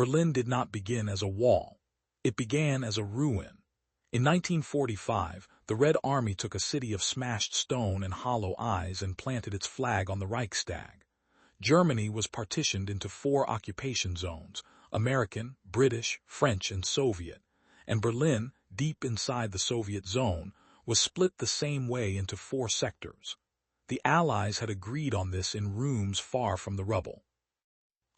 Berlin did not begin as a wall. It began as a ruin. In 1945, the Red Army took a city of smashed stone and hollow eyes and planted its flag on the Reichstag. Germany was partitioned into 4 occupation zones: American, British, French, and Soviet, and Berlin, deep inside the Soviet zone, was split the same way into 4 sectors. The Allies had agreed on this in rooms far from the rubble.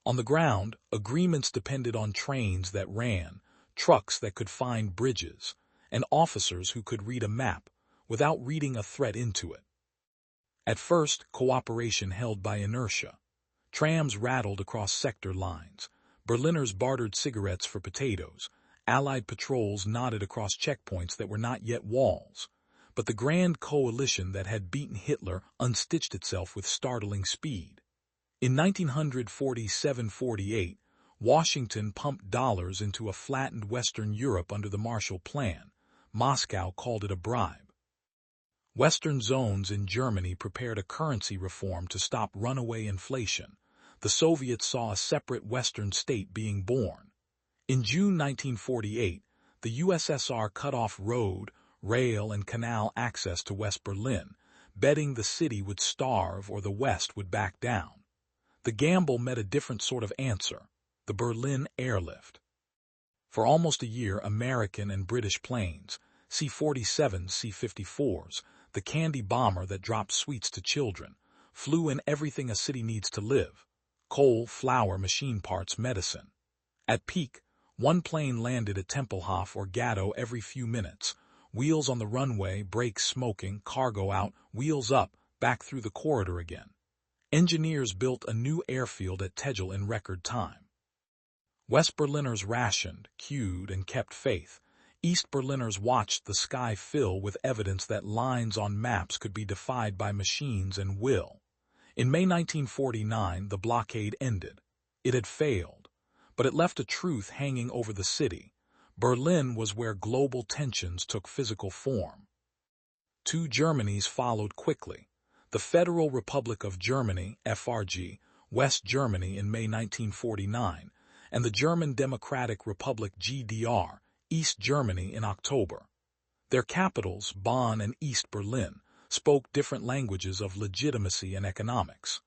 On the ground, agreements depended on trains that ran, trucks that could find bridges, and officers who could read a map without reading a threat into it. At first, cooperation held by inertia. Trams rattled across sector lines. Berliners bartered cigarettes for potatoes. Allied patrols nodded across checkpoints that were not yet walls. But the grand coalition that had beaten Hitler unstitched itself with startling speed. In 1947-48, Washington pumped dollars into a flattened Western Europe under the Marshall Plan. Moscow called it a bribe. Western zones in Germany prepared a currency reform to stop runaway inflation. The Soviets saw a separate Western state being born. In June 1948, the USSR cut off road, rail, and canal access to West Berlin, betting the city would starve or the West would back down. The gamble met a different sort of answer: the Berlin airlift. For almost a year, American and British planes, C-47s, C-54s, the candy bomber that dropped sweets to children, flew in everything a city needs to live: coal, flour, machine parts, medicine. At peak, one plane landed at Tempelhof or Gatto every few minutes, wheels on the runway, brakes smoking, cargo out, wheels up, back through the corridor again. Engineers built a new airfield at Tegel in record time. West Berliners rationed, queued, and kept faith. East Berliners watched the sky fill with evidence that lines on maps could be defied by machines and will. In May 1949, the blockade ended. It had failed, but it left a truth hanging over the city. Berlin was where global tensions took physical form. 2 Germanys followed quickly: the Federal Republic of Germany, FRG, West Germany in May 1949, and the German Democratic Republic, GDR, East Germany in October. Their capitals, Bonn and East Berlin, spoke different languages of legitimacy and economics.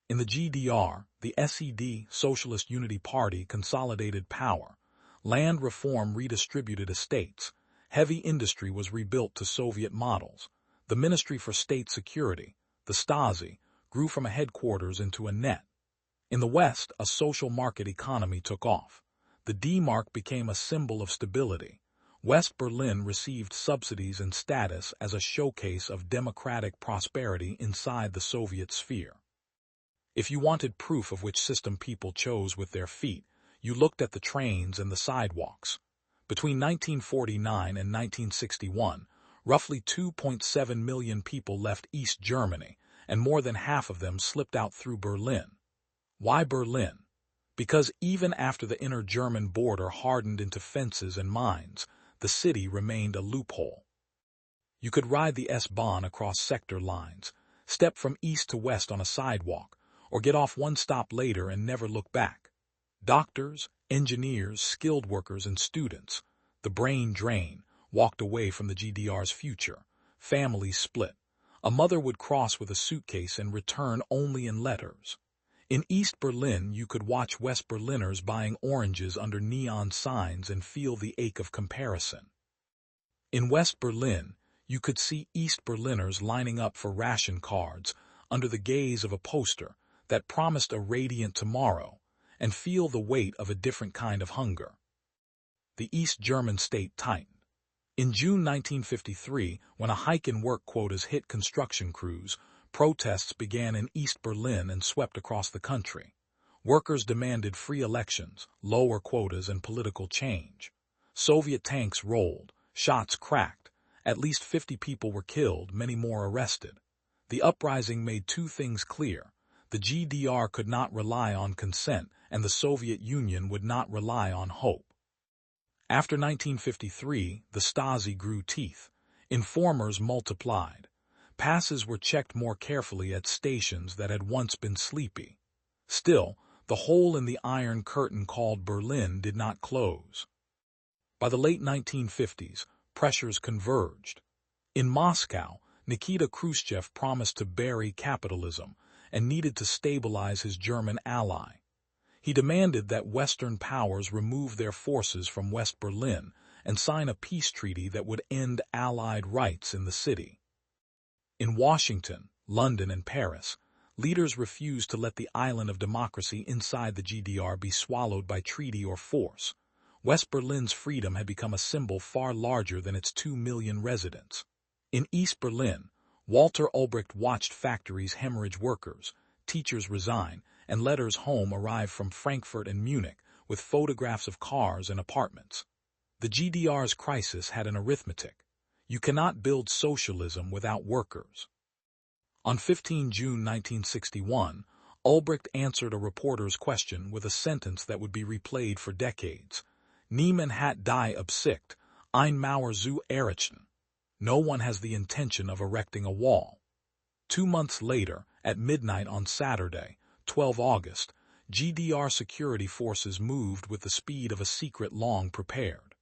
In the GDR, the SED, Socialist Unity Party, consolidated power. Land reform redistributed estates. Heavy industry was rebuilt to Soviet models. The Ministry for State Security, the Stasi, grew from a headquarters into a net. In the West, a social market economy took off. The D-Mark became a symbol of stability. West Berlin received subsidies and status as a showcase of democratic prosperity inside the Soviet sphere. If you wanted proof of which system people chose with their feet, you looked at the trains and the sidewalks. Between 1949 and 1961, roughly 2.7 million people left East Germany, and more than half of them slipped out through Berlin. Why Berlin? Because even after the inner German border hardened into fences and mines, the city remained a loophole. You could ride the S-Bahn across sector lines, step from east to west on a sidewalk, or get off one stop later and never look back. Doctors, engineers, skilled workers, and students, the brain drain, walked away from the GDR's future. Families split. A mother would cross with a suitcase and return only in letters. In East Berlin, you could watch West Berliners buying oranges under neon signs and feel the ache of comparison. In West Berlin, you could see East Berliners lining up for ration cards under the gaze of a poster that promised a radiant tomorrow, and feel the weight of a different kind of hunger. The East German state tightened. In June 1953, when a hike in work quotas hit construction crews, protests began in East Berlin and swept across the country. Workers demanded free elections, lower quotas, and political change. Soviet tanks rolled, shots cracked. At least 50 people were killed, many more arrested. The uprising made 2 things clear: the GDR could not rely on consent, and the Soviet Union would not rely on hope. After 1953, the Stasi grew teeth. Informers multiplied. Passes were checked more carefully at stations that had once been sleepy. Still, The hole in the Iron Curtain called Berlin did not close. By the late 1950s, pressures converged. In Moscow, Nikita Khrushchev promised to bury capitalism and needed to stabilize his German ally. He demanded that Western powers remove their forces from West Berlin and sign a peace treaty that would end Allied rights in the city. In Washington, London, and Paris, leaders refused to let the island of democracy inside the GDR be swallowed by treaty or force. West Berlin's freedom had become a symbol far larger than its 2 million residents. In East Berlin, Walter Ulbricht watched factories hemorrhage workers, teachers resign, and letters home arrive from Frankfurt and Munich with photographs of cars and apartments. The GDR's crisis had an arithmetic. You cannot build socialism without workers. On 15 June 1961, Ulbricht answered a reporter's question with a sentence that would be replayed for decades. Niemand hat die Absicht, ein Mauer zu errichten. No one has the intention of erecting a wall. 2 months later, at midnight on Saturday, 12 August, GDR security forces moved with the speed of a secret long prepared.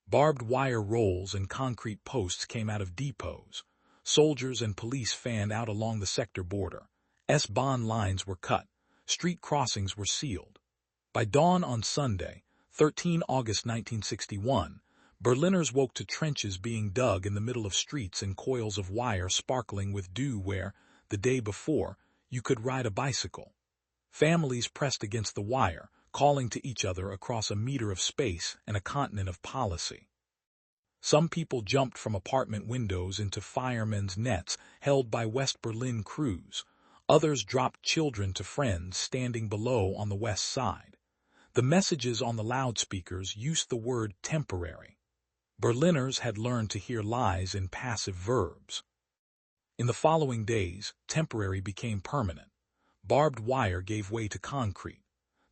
Barbed wire rolls and concrete posts came out of depots. Soldiers and police fanned out along the sector border. S-Bahn lines were cut. Street crossings were sealed. By dawn on Sunday, 13 August 1961, Berliners woke to trenches being dug in the middle of streets and coils of wire sparkling with dew where, the day before, you could ride a bicycle. Families pressed against the wire, calling to each other across a meter of space and a continent of policy. Some people jumped from apartment windows into firemen's nets held by West Berlin crews. Others dropped children to friends standing below on the west side. The messages on the loudspeakers used the word temporary. Berliners had learned to hear lies in passive verbs. In the following days, temporary became permanent. Barbed wire gave way to concrete.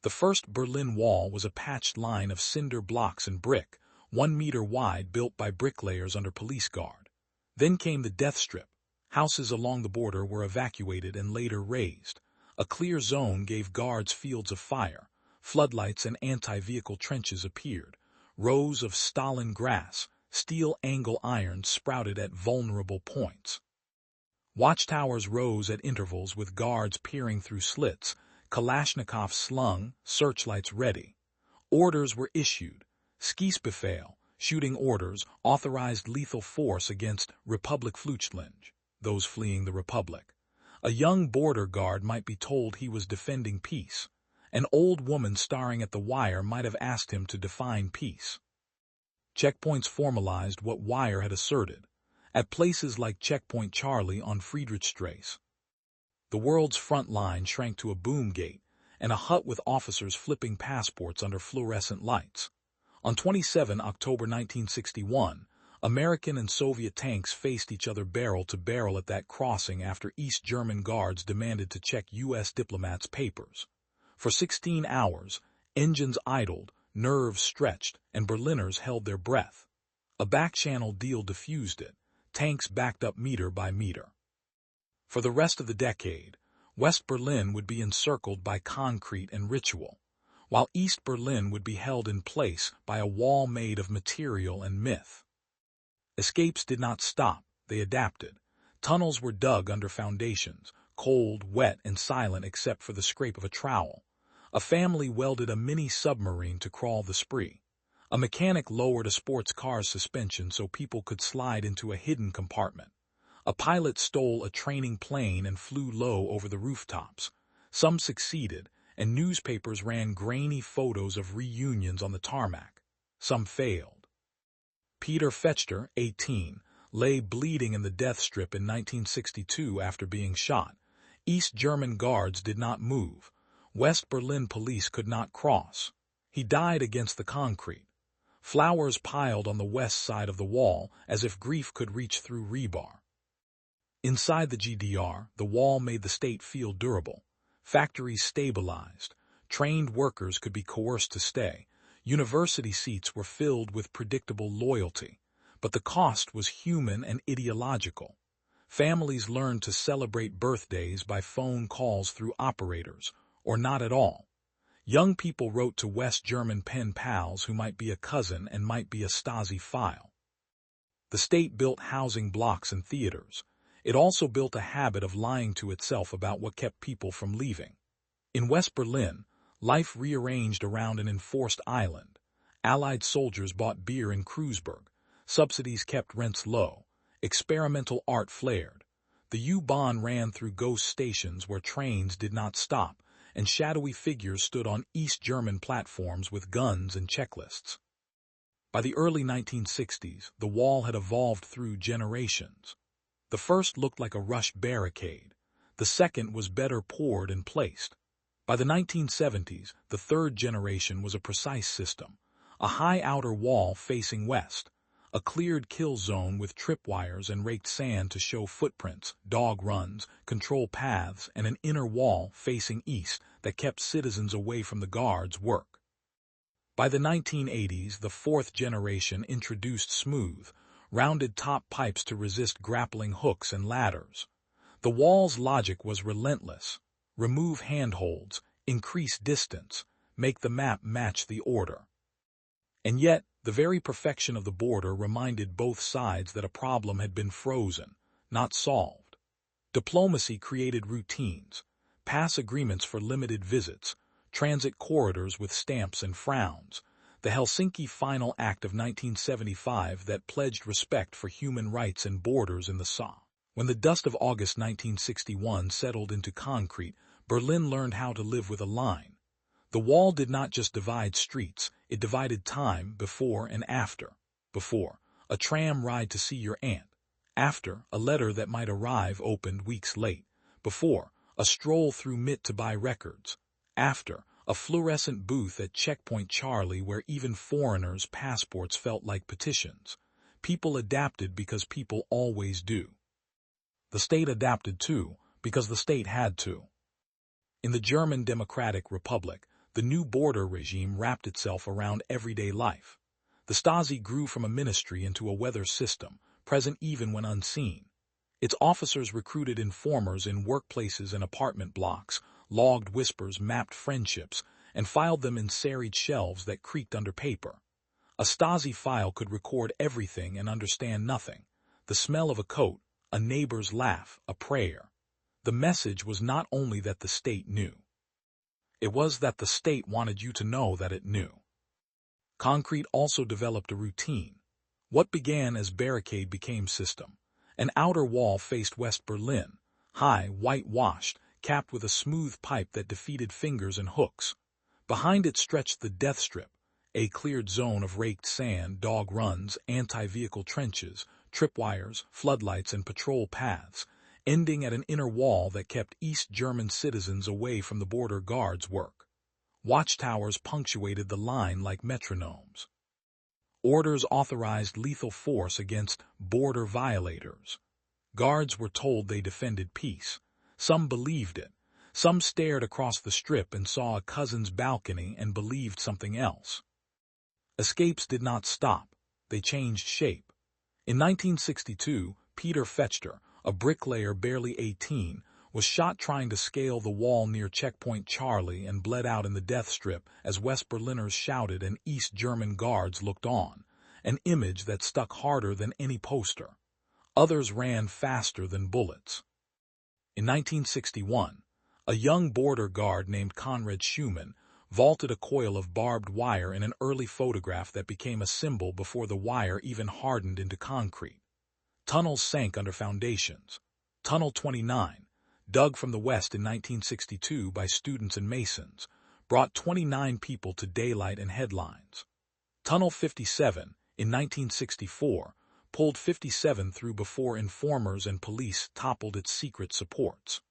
The first Berlin Wall was a patched line of cinder blocks and brick, 1 meter wide, built by bricklayers under police guard. Then came the death strip. Houses along the border were evacuated and later razed. A clear zone gave guards fields of fire. Floodlights and anti-vehicle trenches appeared. Rows of Stalin grass, steel angle irons sprouted at vulnerable points. Watchtowers rose at intervals with guards peering through slits, Kalashnikovs slung, searchlights ready. Orders were issued. Schießbefehl, shooting orders, authorized lethal force against Republik Flüchtlinge, those fleeing the Republic. A young border guard might be told he was defending peace. An old woman staring at the wire might have asked him to define peace. Checkpoints formalized what wire had asserted, at places like Checkpoint Charlie on Friedrichstrasse. The world's front line shrank to a boom gate and a hut with officers flipping passports under fluorescent lights. On 27 October 1961, American and Soviet tanks faced each other barrel to barrel at that crossing after East German guards demanded to check U.S. diplomats' papers. For 16 hours, engines idled, nerves stretched, and Berliners held their breath. A back-channel deal diffused it. Tanks backed up meter by meter. For the rest of the decade, West Berlin would be encircled by concrete and ritual, while East Berlin would be held in place by a wall made of material and myth. Escapes did not stop, they adapted. Tunnels were dug under foundations, cold, wet, and silent except for the scrape of a trowel. A family welded a mini-submarine to crawl the Spree. A mechanic lowered a sports car's suspension so people could slide into a hidden compartment. A pilot stole a training plane and flew low over the rooftops. Some succeeded, and newspapers ran grainy photos of reunions on the tarmac. Some failed. Peter Fechter, 18, lay bleeding in the death strip in 1962 after being shot. East German guards did not move. West Berlin police could not cross. He died against the concrete. Flowers piled on the west side of the wall as if grief could reach through rebar. Inside the GDR, the wall made the state feel durable. Factories stabilized. Trained workers could be coerced to stay. University seats were filled with predictable loyalty. But the cost was human and ideological. Families learned to celebrate birthdays by phone calls through operators, or not at all. Young people wrote to West German pen pals who might be a cousin and might be a Stasi file. The state built housing blocks and theaters. It also built a habit of lying to itself about what kept people from leaving. In West Berlin, life rearranged around an enforced island. Allied soldiers bought beer in Kreuzberg. Subsidies kept rents low. Experimental art flared. The U-Bahn ran through ghost stations where trains did not stop, and shadowy figures stood on East German platforms with guns and checklists. By the early 1960s, the wall had evolved through generations. The first looked like a rush barricade. The second was better poured and placed. By the 1970s, the third generation was a precise system. A high outer wall facing west. A cleared kill zone with tripwires and raked sand to show footprints, dog runs, control paths, and an inner wall facing east that kept citizens away from the guards' work. By the 1980s, the fourth generation introduced smooth, rounded top pipes to resist grappling hooks and ladders. The wall's logic was relentless. Remove handholds, increase distance, make the map match the order. And yet, the very perfection of the border reminded both sides that a problem had been frozen, not solved. Diplomacy created routines, pass agreements for limited visits, transit corridors with stamps and frowns, the Helsinki Final Act of 1975 that pledged respect for human rights and borders in the SA. When the dust of August 1961 settled into concrete, Berlin learned how to live with a line. The wall did not just divide streets, it divided time before and after. Before, a tram ride to see your aunt. After, a letter that might arrive opened weeks late. Before, a stroll through MIT to buy records. After, a fluorescent booth at Checkpoint Charlie where even foreigners' passports felt like petitions. People adapted because people always do. The state adapted too, because the state had to. In the German Democratic Republic, the new border regime wrapped itself around everyday life. The Stasi grew from a ministry into a weather system, present even when unseen. Its officers recruited informers in workplaces and apartment blocks, logged whispers, mapped friendships, and filed them in serried shelves that creaked under paper. A Stasi file could record everything and understand nothing. The smell of a coat, a neighbor's laugh, a prayer. The message was not only that the state knew. It was that the state wanted you to know that it knew. Concrete also developed a routine. What began as barricade became system. An outer wall faced West Berlin, high, whitewashed, capped with a smooth pipe that defeated fingers and hooks. Behind it stretched the death strip, a cleared zone of raked sand, dog runs, anti-vehicle trenches, tripwires, floodlights, and patrol paths, ending at an inner wall that kept East German citizens away from the border guards' work. Watchtowers punctuated the line like metronomes. Orders authorized lethal force against border violators. Guards were told they defended peace. Some believed it. Some stared across the strip and saw a cousin's balcony and believed something else. Escapes did not stop. They changed shape. In 1962, Peter Fechter, a bricklayer barely 18, was shot trying to scale the wall near Checkpoint Charlie and bled out in the death strip as West Berliners shouted and East German guards looked on, an image that stuck harder than any poster. Others ran faster than bullets. In 1961, a young border guard named Konrad Schumann vaulted a coil of barbed wire in an early photograph that became a symbol before the wire even hardened into concrete. Tunnels sank under foundations. Tunnel 29, dug from the west in 1962 by students and masons, brought 29 people to daylight and headlines. Tunnel 57, in 1964, pulled 57 through before informers and police toppled its secret supports.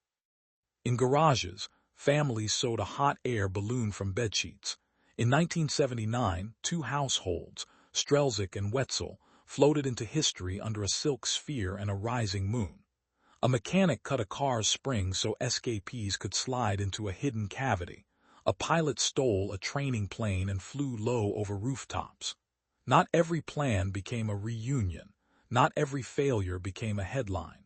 In garages, families sewed a hot air balloon from bedsheets. In 1979, two households, Strelzik and Wetzel, floated into history under a silk sphere and a rising moon. A mechanic cut a car's springs so escapees could slide into a hidden cavity. A pilot stole a training plane and flew low over rooftops. Not every plan became a reunion. Not every failure became a headline.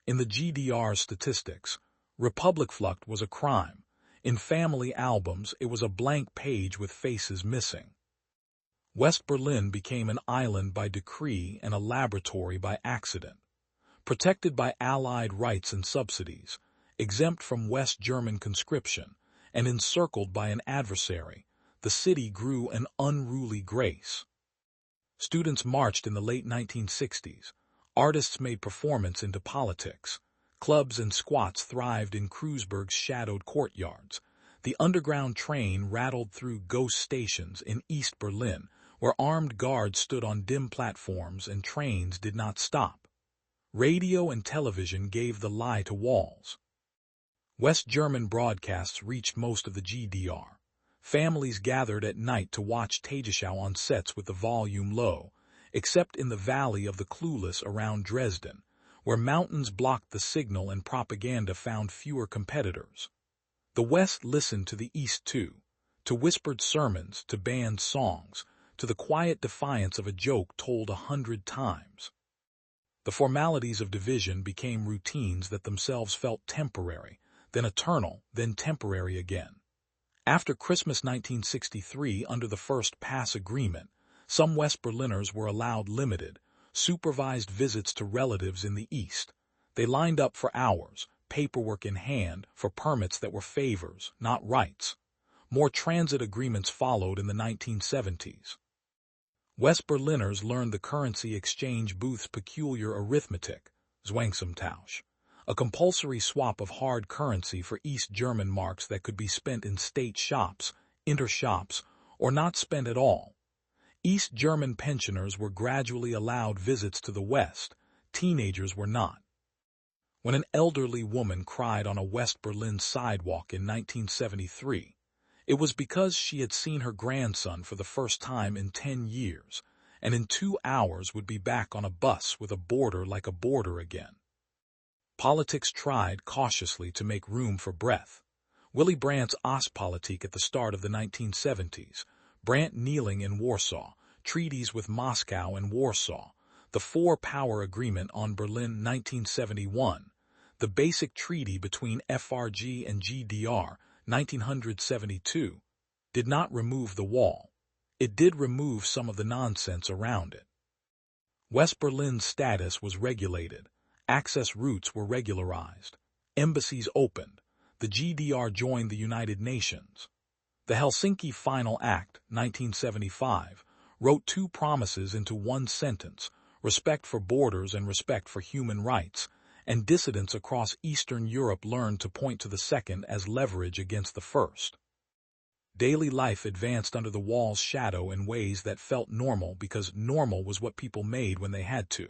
In the GDR statistics, Republikflucht was a crime. In family albums, it was a blank page with faces missing. West Berlin became an island by decree and a laboratory by accident. Protected by Allied rights and subsidies, exempt from West German conscription, and encircled by an adversary, the city grew an unruly grace. Students marched in the late 1960s. Artists made performance into politics. Clubs and squats thrived in Kreuzberg's shadowed courtyards. The underground train rattled through ghost stations in East Berlin, where armed guards stood on dim platforms and trains did not stop. Radio and television gave the lie to walls. West German broadcasts reached most of the GDR. Families gathered at night to watch Tagesschau on sets with the volume low, except in the valley of the clueless around Dresden, where mountains blocked the signal and propaganda found fewer competitors. The West listened to the East too, to whispered sermons, to banned songs, to the quiet defiance of a joke told 100 times. The formalities of division became routines that themselves felt temporary, then eternal, then temporary again. After Christmas 1963, under the First Pass Agreement, some West Berliners were allowed limited, supervised visits to relatives in the East. They lined up for hours, paperwork in hand, for permits that were favors, not rights. More transit agreements followed in the 1970s. West Berliners learned the currency exchange booth's peculiar arithmetic, Zwangsumtausch, a compulsory swap of hard currency for East German marks that could be spent in state shops, intershops, or not spent at all. East German pensioners were gradually allowed visits to the West, teenagers were not. When an elderly woman cried on a West Berlin sidewalk in 1973, it was because she had seen her grandson for the first time in 10 years, and in 2 hours would be back on a bus with a border like a border again. Politics tried cautiously to make room for breath. Willy Brandt's Ostpolitik at the start of the 1970s, Brandt kneeling in Warsaw, treaties with Moscow and Warsaw, the Four-Power Agreement on Berlin 1971, the Basic Treaty between FRG and GDR 1972, did not remove the wall. It did remove some of the nonsense around it. West Berlin's status was regulated. Access routes were regularized. Embassies opened. The GDR joined the United Nations. The Helsinki Final Act, 1975, wrote 2 promises into 1 sentence: respect for borders and respect for human rights, and dissidents across Eastern Europe learned to point to the second as leverage against the first. Daily life advanced under the wall's shadow in ways that felt normal because normal was what people made when they had to.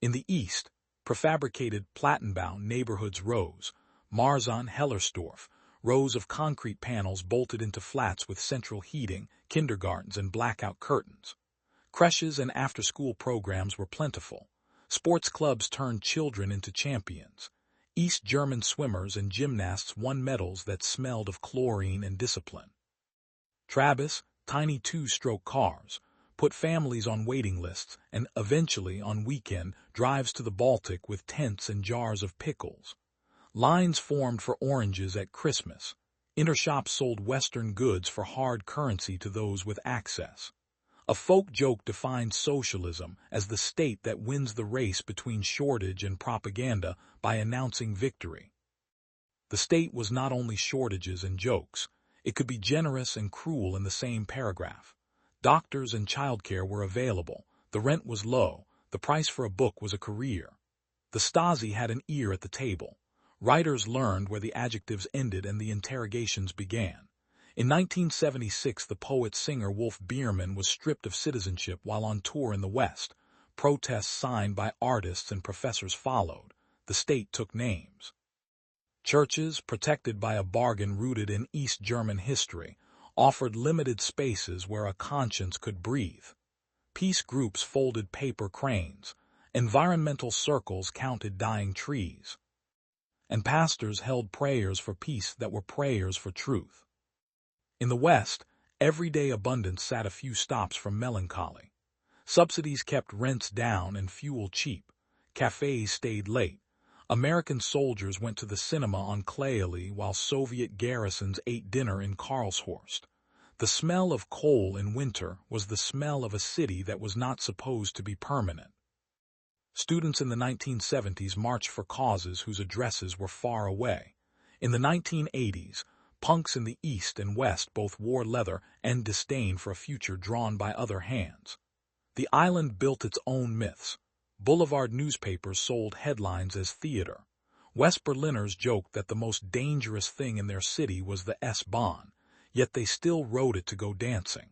In the East, prefabricated Plattenbau neighborhoods rose, Marzahn, Hellersdorf, rows of concrete panels bolted into flats with central heating, kindergartens, and blackout curtains. Creches and after-school programs were plentiful. Sports clubs turned children into champions. East German swimmers and gymnasts won medals that smelled of chlorine and discipline. Trabis, tiny 2-stroke cars, put families on waiting lists and eventually on weekend drives to the Baltic with tents and jars of pickles. Lines formed for oranges at Christmas. Intershops sold Western goods for hard currency to those with access. A folk joke defined socialism as the state that wins the race between shortage and propaganda by announcing victory. The state was not only shortages and jokes. It could be generous and cruel in the same paragraph. Doctors and childcare were available. The rent was low. The price for a book was a career. The Stasi had an ear at the table. Writers learned where the adjectives ended and the interrogations began. In 1976, the poet-singer Wolf Biermann was stripped of citizenship while on tour in the West. Protests signed by artists and professors followed. The state took names. Churches, protected by a bargain rooted in East German history, offered limited spaces where a conscience could breathe. Peace groups folded paper cranes. Environmental circles counted dying trees. And pastors held prayers for peace that were prayers for truth. In the West, everyday abundance sat a few stops from melancholy. Subsidies kept rents down and fuel cheap. Cafes stayed late. American soldiers went to the cinema on Clay while Soviet garrisons ate dinner in Karlshorst. The smell of coal in winter was the smell of a city that was not supposed to be permanent. Students in the 1970s marched for causes whose addresses were far away. In the 1980s, punks in the East and West both wore leather and disdain for a future drawn by other hands. The island built its own myths. Boulevard newspapers sold headlines as theater. West Berliners joked that the most dangerous thing in their city was the S-Bahn, yet they still rode it to go dancing.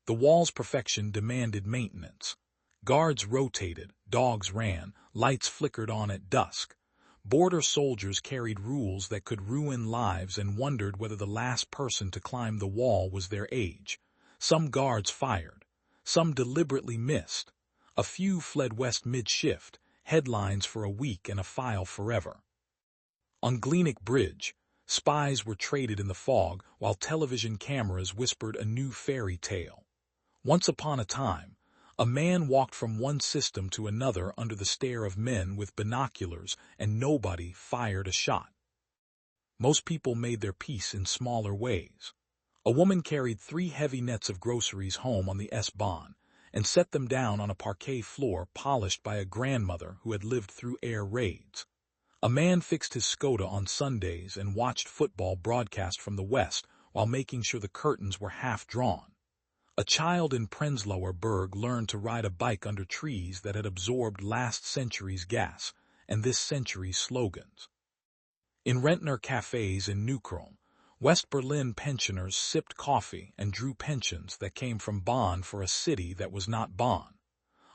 The wall's perfection demanded maintenance. Guards rotated, dogs ran, lights flickered on at dusk. Border soldiers carried rules that could ruin lives and wondered whether the last person to climb the wall was their age. Some guards fired. Some deliberately missed. A few fled west mid-shift, headlines for a week and a file forever. On Glenick Bridge, spies were traded in the fog while television cameras whispered a new fairy tale. Once upon a time, a man walked from one system to another under the stare of men with binoculars, and nobody fired a shot. Most people made their peace in smaller ways. A woman carried 3 heavy nets of groceries home on the S-Bahn and set them down on a parquet floor polished by a grandmother who had lived through air raids. A man fixed his Skoda on Sundays and watched football broadcast from the west while making sure the curtains were half drawn. A child in Prenzlauer Berg learned to ride a bike under trees that had absorbed last century's gas and this century's slogans. In Rentner cafes in Neukölln, West Berlin pensioners sipped coffee and drew pensions that came from Bonn for a city that was not Bonn.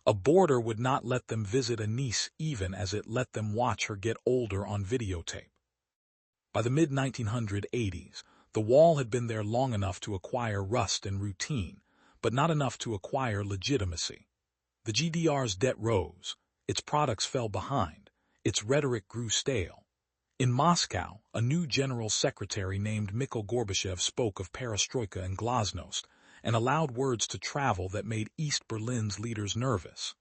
A boarder would not let them visit a niece even as it let them watch her get older on videotape. By the mid-1980s, the wall had been there long enough to acquire rust and routine, but not enough to acquire legitimacy. The GDR's debt rose, its products fell behind, its rhetoric grew stale. In Moscow, a new general secretary named Mikhail Gorbachev spoke of perestroika and glasnost, and allowed words to travel that made East Berlin's leaders nervous.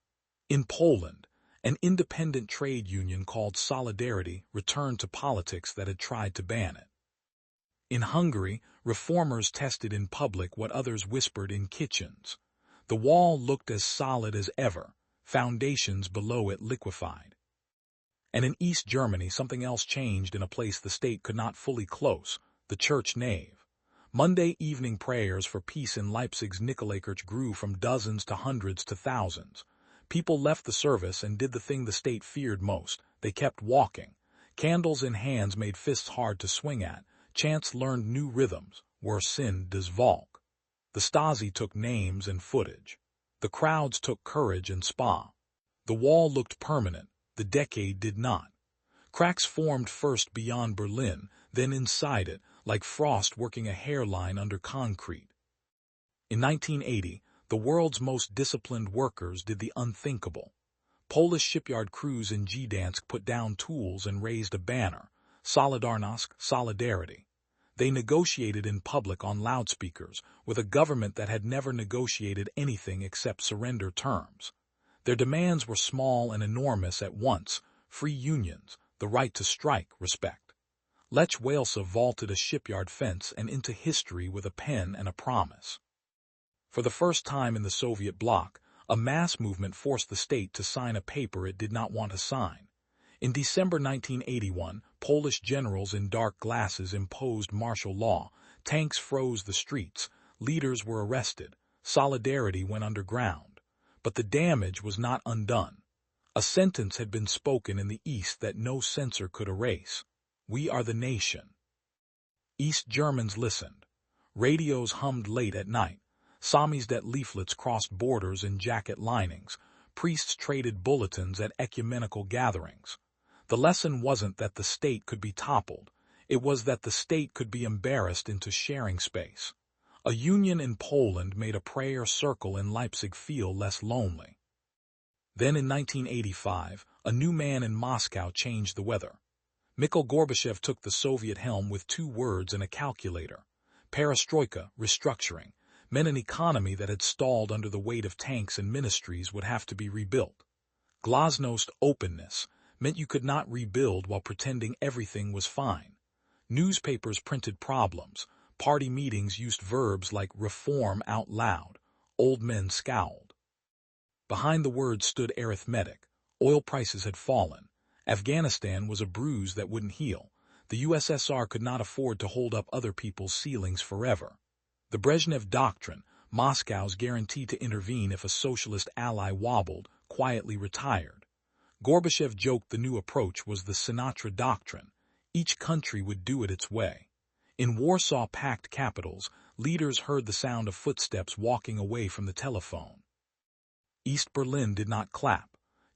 In Poland, an independent trade union called Solidarity returned to politics that had tried to ban it. In Hungary, reformers tested in public what others whispered in kitchens. The wall looked as solid as ever, foundations below it liquefied. And in East Germany, something else changed in a place the state could not fully close, the church nave. Monday evening prayers for peace in Leipzig's Nikolaikirche grew from dozens to hundreds to thousands. People left the service and did the thing the state feared most. They kept walking. Candles in hands made fists hard to swing at. Chants learned new rhythms. Were Sinn des Volk. The Stasi took names and footage. The crowds took courage and spa. The wall looked permanent. The decade did not. Cracks formed first beyond Berlin, then inside it, like frost working a hairline under concrete. In 1980, the world's most disciplined workers did the unthinkable. Polish shipyard crews in Gdansk put down tools and raised a banner, Solidarność, Solidarity. They negotiated in public on loudspeakers with a government that had never negotiated anything except surrender terms. Their demands were small and enormous at once: free unions, the right to strike, respect. Lech Walesa vaulted a shipyard fence and into history with a pen and a promise. For the first time in the Soviet bloc, a mass movement forced the state to sign a paper it did not want to sign. In December 1981, Polish generals in dark glasses imposed martial law, tanks froze the streets, leaders were arrested, Solidarity went underground. But the damage was not undone. A sentence had been spoken in the East that no censor could erase. We are the nation. East Germans listened. Radios hummed late at night. Samizdat leaflets crossed borders in jacket linings. Priests traded bulletins at ecumenical gatherings. The lesson wasn't that the state could be toppled. It was that the state could be embarrassed into sharing space. A union in Poland made a prayer circle in Leipzig feel less lonely. Then in 1985, a new man in Moscow changed the weather. Mikhail Gorbachev took the Soviet helm with 2 words and a calculator. Perestroika, restructuring, meant an economy that had stalled under the weight of tanks and ministries would have to be rebuilt. Glasnost, openness, meant you could not rebuild while pretending everything was fine. Newspapers printed problems. Party meetings used verbs like reform out loud. Old men scowled. Behind the words stood arithmetic. Oil prices had fallen. Afghanistan was a bruise that wouldn't heal. The USSR could not afford to hold up other people's ceilings forever. The Brezhnev Doctrine, Moscow's guarantee to intervene if a socialist ally wobbled, quietly retired. Gorbachev joked the new approach was the Sinatra Doctrine. Each country would do it its way. In Warsaw-packed capitals, leaders heard the sound of footsteps walking away from the telephone. East Berlin did not clap.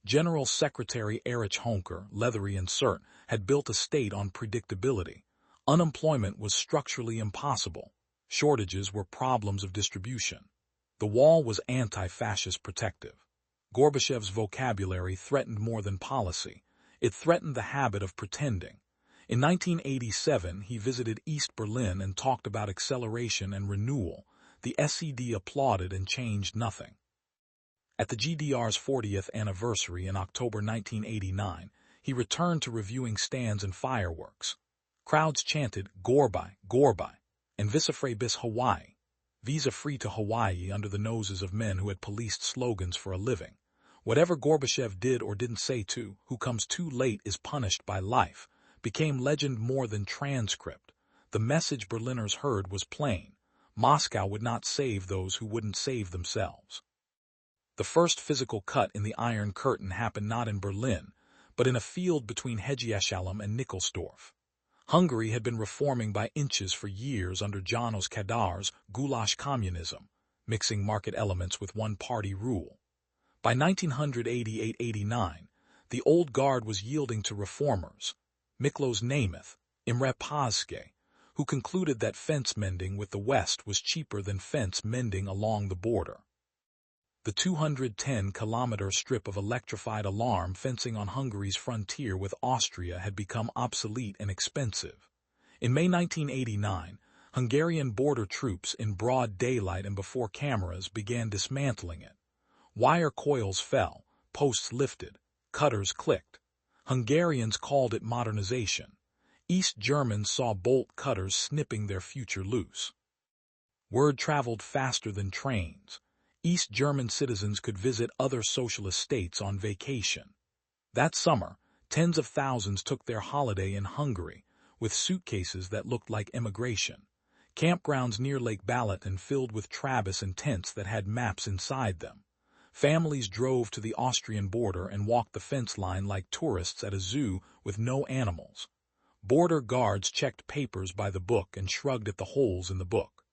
General Secretary Erich Honecker, leathery and cert, had built a state on predictability. Unemployment was structurally impossible. Shortages were problems of distribution. The wall was anti-fascist protective. Gorbachev's vocabulary threatened more than policy. It threatened the habit of pretending. In 1987, he visited East Berlin and talked about acceleration and renewal. The SED applauded and changed nothing. At the GDR's 40th anniversary in October 1989, he returned to reviewing stands and fireworks. Crowds chanted, "Gorbai, Gorbai," and "Visa-free bis Hawaii," visa-free to Hawaii, under the noses of men who had policed slogans for a living. Whatever Gorbachev did or didn't say to, "Who comes too late is punished by life," became legend more than transcript. The message Berliners heard was plain. Moscow would not save those who wouldn't save themselves. The first physical cut in the Iron Curtain happened not in Berlin, but in a field between Hegyeshalom and Nikolsdorf. Hungary had been reforming by inches for years under János Kadar's goulash communism, mixing market elements with one-party rule. By 1988-89, the old guard was yielding to reformers. Miklos Nemeth, Imre Pazke, who concluded that fence mending with the West was cheaper than fence mending along the border. The 210-kilometer strip of electrified alarm fencing on Hungary's frontier with Austria had become obsolete and expensive. In May 1989, Hungarian border troops in broad daylight and before cameras began dismantling it. Wire coils fell, posts lifted, cutters clicked. Hungarians called it modernization. East Germans saw bolt cutters snipping their future loose. Word traveled faster than trains. East German citizens could visit other socialist states on vacation. That summer, tens of thousands took their holiday in Hungary, with suitcases that looked like immigration. Campgrounds near Lake Balaton filled with trabis and tents that had maps inside them. Families drove to the Austrian border and walked the fence line like tourists at a zoo with no animals. Border guards checked papers by the book and shrugged at the holes in the book.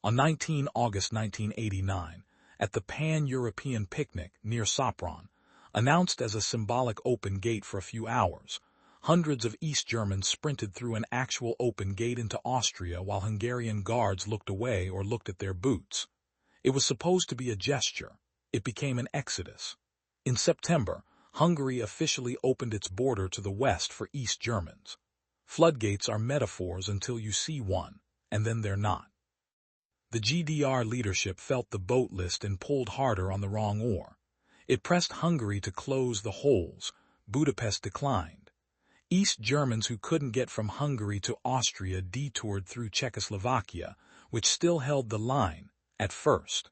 On 19 August 1989, at the Pan-European picnic near Sopron, announced as a symbolic open gate for a few hours, hundreds of East Germans sprinted through an actual open gate into Austria while Hungarian guards looked away or looked at their boots. It was supposed to be a gesture. It became an exodus. In September, Hungary officially opened its border to the west for East Germans. Floodgates are metaphors until you see one, and then they're not. The GDR leadership felt the boat list and pulled harder on the wrong oar. It pressed Hungary to close the holes. Budapest declined. East Germans who couldn't get from Hungary to Austria detoured through Czechoslovakia, which still held the line, at first.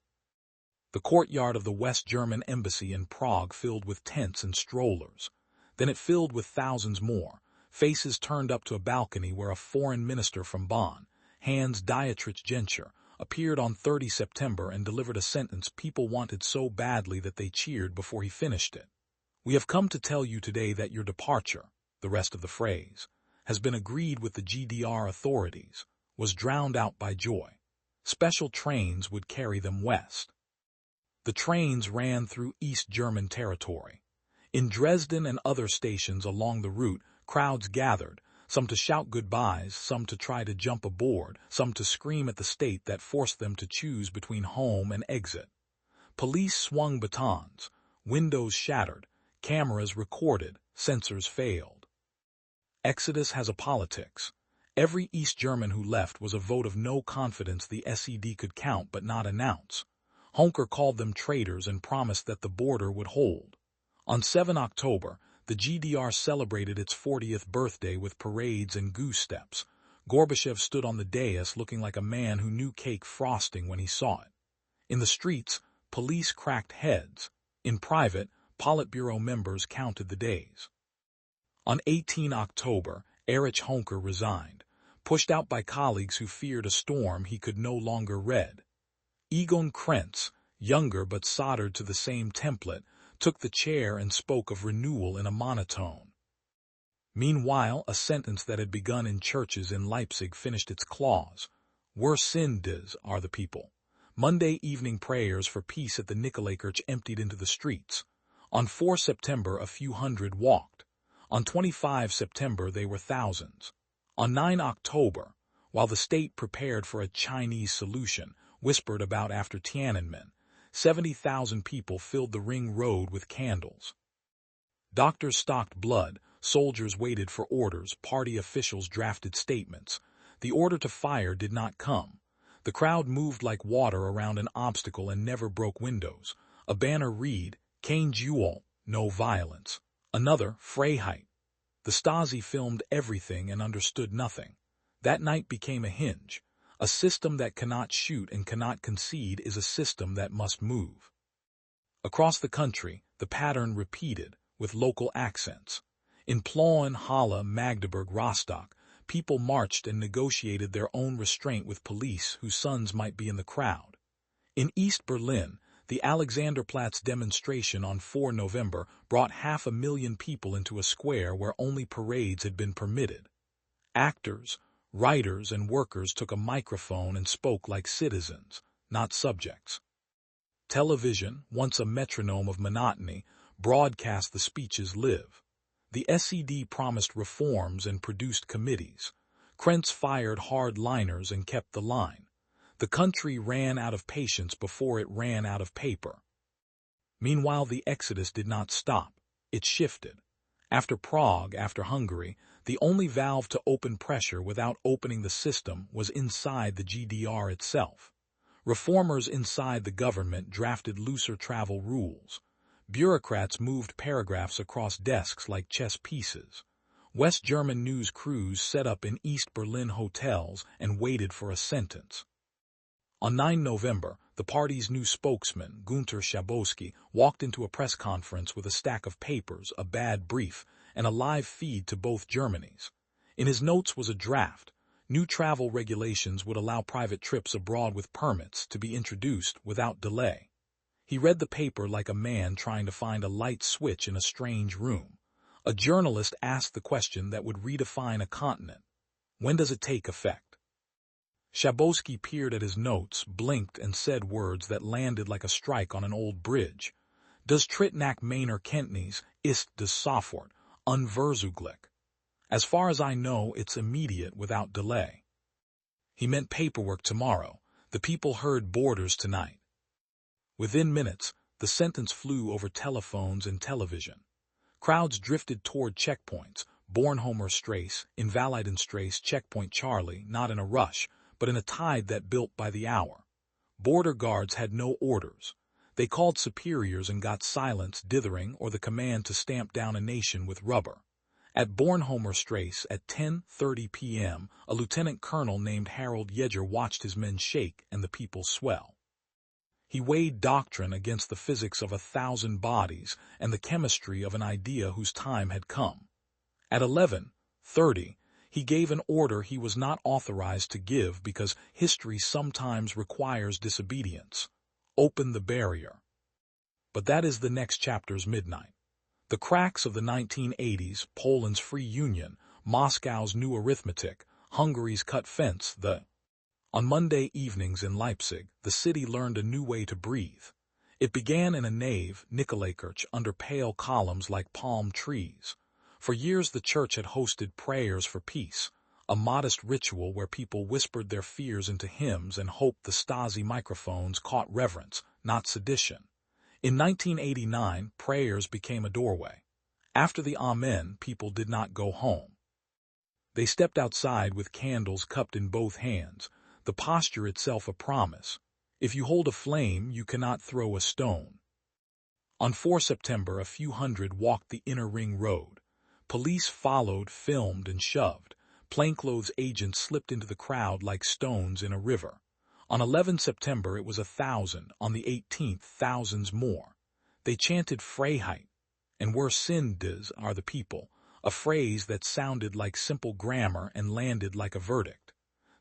The courtyard of the West German embassy in Prague filled with tents and strollers. Then it filled with thousands more, faces turned up to a balcony where a foreign minister from Bonn, Hans Dietrich Genscher, appeared on 30 September and delivered a sentence people wanted so badly that they cheered before he finished it. "We have come to tell you today that your departure," the rest of the phrase, "has been agreed with the GDR authorities," was drowned out by joy. Special trains would carry them west. The trains ran through East German territory. In Dresden and other stations along the route, crowds gathered, some to shout goodbyes, some to try to jump aboard, some to scream at the state that forced them to choose between home and exit. Police swung batons, windows shattered, cameras recorded, sensors failed. Exodus has a politics. Every East German who left was a vote of no confidence the SED could count but not announce. Honecker called them traitors and promised that the border would hold. On 7 October, the GDR celebrated its 40th birthday with parades and goose steps. Gorbachev stood on the dais looking like a man who knew cake frosting when he saw it. In the streets, police cracked heads. In private, Politburo members counted the days. On 18 October, Erich Honecker resigned, pushed out by colleagues who feared a storm he could no longer read. Egon Krenz, younger but soldered to the same template, took the chair and spoke of renewal in a monotone. Meanwhile, a sentence that had begun in churches in Leipzig finished its clause. "Wir sind des are the people." Monday evening prayers for peace at the Nikolaikirche emptied into the streets. On 4 September, a few hundred walked. On 25 September, they were thousands. On 9 October, while the state prepared for a Chinese solution, whispered about after Tiananmen, 70,000 people filled the ring road with candles. Doctors stocked blood, soldiers waited for orders, party officials drafted statements. The order to fire did not come. The crowd moved like water around an obstacle and never broke windows. A banner read, "Kein Duell, no violence." Another, Freiheit. The Stasi filmed everything and understood nothing. That night became a hinge. A system that cannot shoot and cannot concede is a system that must move. Across the country, the pattern repeated, with local accents. In Plauen, Halle, Magdeburg, Rostock, people marched and negotiated their own restraint with police whose sons might be in the crowd. In East Berlin, the Alexanderplatz demonstration on 4 November brought 500,000 people into a square where only parades had been permitted. Actors, writers, and workers took a microphone and spoke like citizens, not subjects. Television, once a metronome of monotony, broadcast the speeches live. The SED promised reforms and produced committees. Krenz fired hard-liners and kept the line. The country ran out of patience before it ran out of paper. Meanwhile, the exodus did not stop. It shifted. After Prague, after Hungary, the only valve to open pressure without opening the system was inside the GDR itself. Reformers inside the government drafted looser travel rules. Bureaucrats moved paragraphs across desks like chess pieces. West German news crews set up in East Berlin hotels and waited for a sentence. On 9 November, the party's new spokesman, Günter Schabowski, walked into a press conference with a stack of papers, a bad brief, and a live feed to both Germanys. In his notes was a draft. New travel regulations would allow private trips abroad with permits to be introduced without delay. He read the paper like a man trying to find a light switch in a strange room. A journalist asked the question that would redefine a continent. When does it take effect? Schabowski peered at his notes, blinked, and said words that landed like a strike on an old bridge. "Das tritt nach meiner Kenntnis ist das sofort, unverzüglich." As far as I know, it's immediate without delay. He meant paperwork tomorrow. The people heard borders tonight. Within minutes, the sentence flew over telephones and television. Crowds drifted toward checkpoints, Bornholmer Strasse, Invalidenstrasse, Checkpoint Charlie, not in a rush, but in a tide that built by the hour. Border guards had no orders. They called superiors and got silence, dithering, or the command to stamp down a nation with rubber. At Bornholmer Strasse at 10:30 p.m., a lieutenant colonel named Harold Yeager watched his men shake and the people swell. He weighed doctrine against the physics of 1,000 bodies and the chemistry of an idea whose time had come. At 11:30, he gave an order he was not authorized to give because history sometimes requires disobedience. Open the barrier. But that is the next chapter's midnight. The cracks of the 1980s, Poland's free union, Moscow's new arithmetic, Hungary's cut fence, On Monday evenings in Leipzig, the city learned a new way to breathe. It began in a nave, Nikolaikirche, under pale columns like palm trees. For years the church had hosted prayers for peace, a modest ritual where people whispered their fears into hymns and hoped the Stasi microphones caught reverence, not sedition. In 1989, prayers became a doorway. After the Amen, people did not go home. They stepped outside with candles cupped in both hands, the posture itself a promise. If you hold a flame, you cannot throw a stone. On 4 September, a few hundred walked the inner ring road. Police followed, filmed, and shoved. Plainclothes agents slipped into the crowd like stones in a river. On 11 September, it was 1,000. On the 18th, thousands more. They chanted Freiheit, and "Where sin does are the people," a phrase that sounded like simple grammar and landed like a verdict.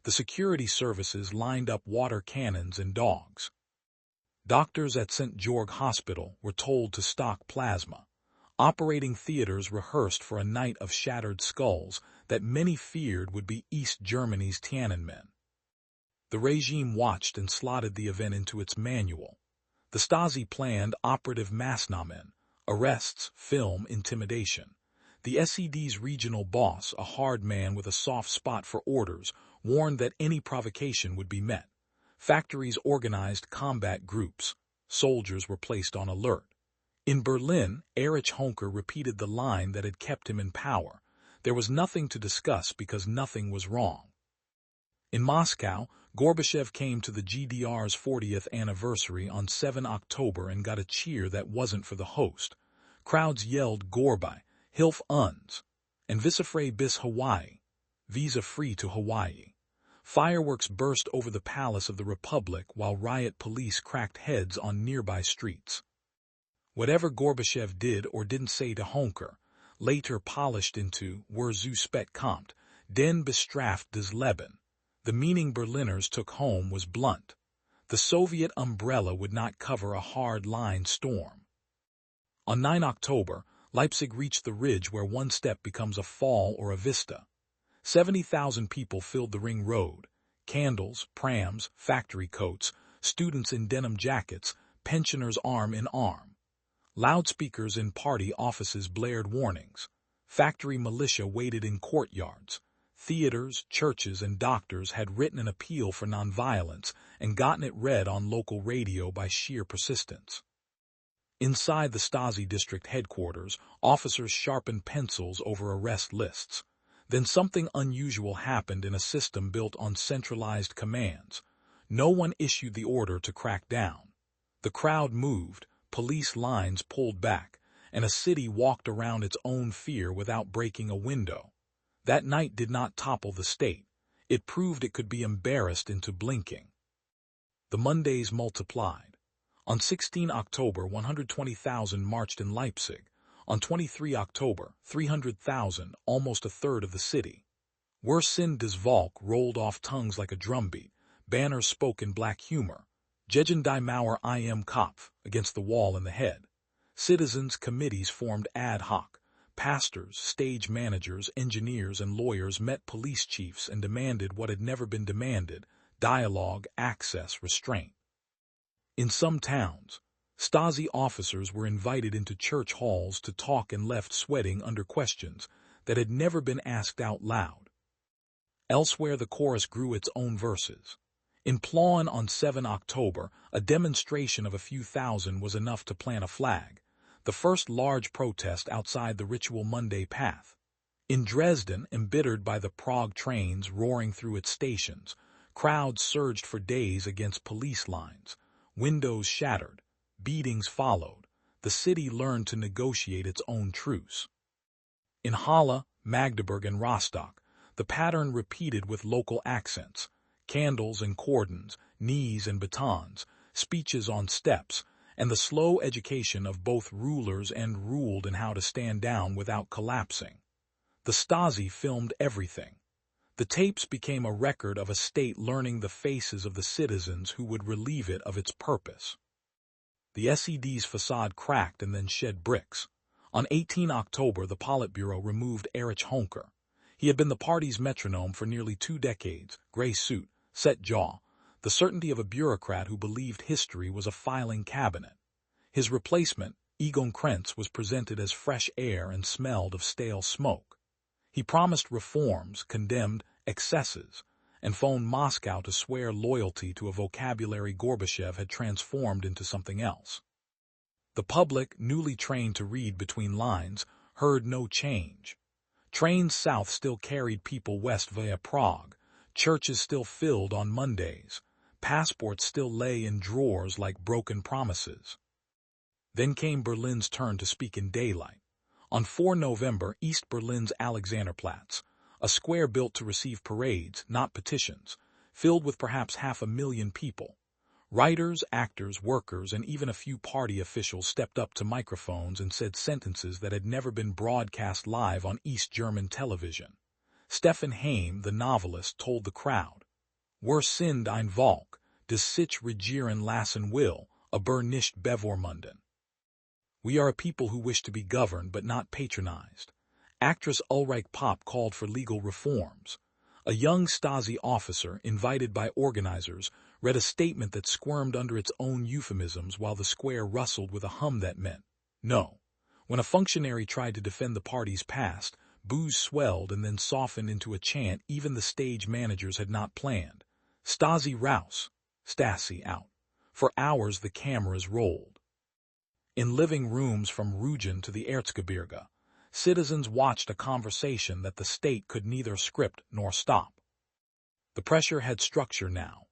The security services lined up water cannons and dogs. Doctors at St. George Hospital were told to stock plasma. Operating theaters rehearsed for a night of shattered skulls that many feared would be East Germany's Tiananmen. The regime watched and slotted the event into its manual. The Stasi planned operative Maßnahmen, arrests, film, intimidation. The SED's regional boss, a hard man with a soft spot for orders, warned that any provocation would be met. Factories organized combat groups. Soldiers were placed on alert. In Berlin, Erich Honecker repeated the line that had kept him in power: there was nothing to discuss because nothing was wrong. In Moscow, Gorbachev came to the GDR's 40th anniversary on 7 October and got a cheer that wasn't for the host. Crowds yelled "Gorbei, Hilf uns," and "Visa-frei bis Hawaii," visa-free to Hawaii. Fireworks burst over the Palace of the Republic while riot police cracked heads on nearby streets. Whatever Gorbachev did or didn't say to Honecker, later polished into "Wer zu spät kommt, den bestraft das Leben," the meaning Berliners took home was blunt. The Soviet umbrella would not cover a hard-line storm. On 9 October, Leipzig reached the ridge where one step becomes a fall or a vista. 70,000 people filled the ring road. Candles, prams, factory coats, students in denim jackets, pensioners arm in arm. Loudspeakers in party offices blared warnings. Factory militia waited in courtyards. Theaters, churches, and doctors had written an appeal for nonviolence and gotten it read on local radio by sheer persistence. Inside the Stasi district headquarters, officers sharpened pencils over arrest lists. Then something unusual happened in a system built on centralized commands. No one issued the order to crack down. The crowd moved, police lines pulled back, and a city walked around its own fear without breaking a window. That night did not topple the state. It proved it could be embarrassed into blinking. The Mondays multiplied. On 16 October, 120,000 marched in Leipzig. On 23 October, 300,000, almost a third of the city. "Wer sind das Volk" rolled off tongues like a drumbeat. Banners spoke in black humor. "Gegen die Mauer im Kopf," against the wall in the head. Citizens' committees formed ad hoc. Pastors, stage managers, engineers, and lawyers met police chiefs and demanded what had never been demanded: dialogue, access, restraint. In some towns, Stasi officers were invited into church halls to talk and left sweating under questions that had never been asked out loud. Elsewhere, the chorus grew its own verses. In Plauen on 7 October, a demonstration of a few thousand was enough to plant a flag, the first large protest outside the ritual Monday path. In Dresden, embittered by the Prague trains roaring through its stations, crowds surged for days against police lines. Windows shattered. Beatings followed. The city learned to negotiate its own truce. In Halle, Magdeburg, and Rostock, the pattern repeated with local accents: candles and cordons, knees and batons, speeches on steps, and the slow education of both rulers and ruled in how to stand down without collapsing. The Stasi filmed everything. The tapes became a record of a state learning the faces of the citizens who would relieve it of its purpose. The SED's facade cracked and then shed bricks. On 18 October, the Politburo removed Erich Honecker. He had been the party's metronome for nearly 2 decades, gray suit, set jaw, the certainty of a bureaucrat who believed history was a filing cabinet. His replacement, Egon Krenz, was presented as fresh air and smelled of stale smoke. He promised reforms, condemned excesses, and phoned Moscow to swear loyalty to a vocabulary Gorbachev had transformed into something else. The public, newly trained to read between lines, heard no change. Trains south still carried people west via Prague. Churches still filled on Mondays. Passports still lay in drawers like broken promises. Then came Berlin's turn to speak in daylight. On 4 November, East Berlin's Alexanderplatz, a square built to receive parades, not petitions, filled with perhaps 500,000 people. Writers, actors, workers, and even a few party officials stepped up to microphones and said sentences that had never been broadcast live on East German television. Stefan Heym, the novelist, told the crowd, "Wir sind ein Volk, das sich regieren lassen will, aber nicht bevormunden." We are a people who wish to be governed but not patronized. Actress Ulrike Popp called for legal reforms. A young Stasi officer, invited by organizers, read a statement that squirmed under its own euphemisms while the square rustled with a hum that meant no. When a functionary tried to defend the party's past, boos swelled and then softened into a chant even the stage managers had not planned. Stasi raus, Stasi out. For hours the cameras rolled. In living rooms from Rügen to the Erzgebirge, citizens watched a conversation that the state could neither script nor stop. The pressure had structure now.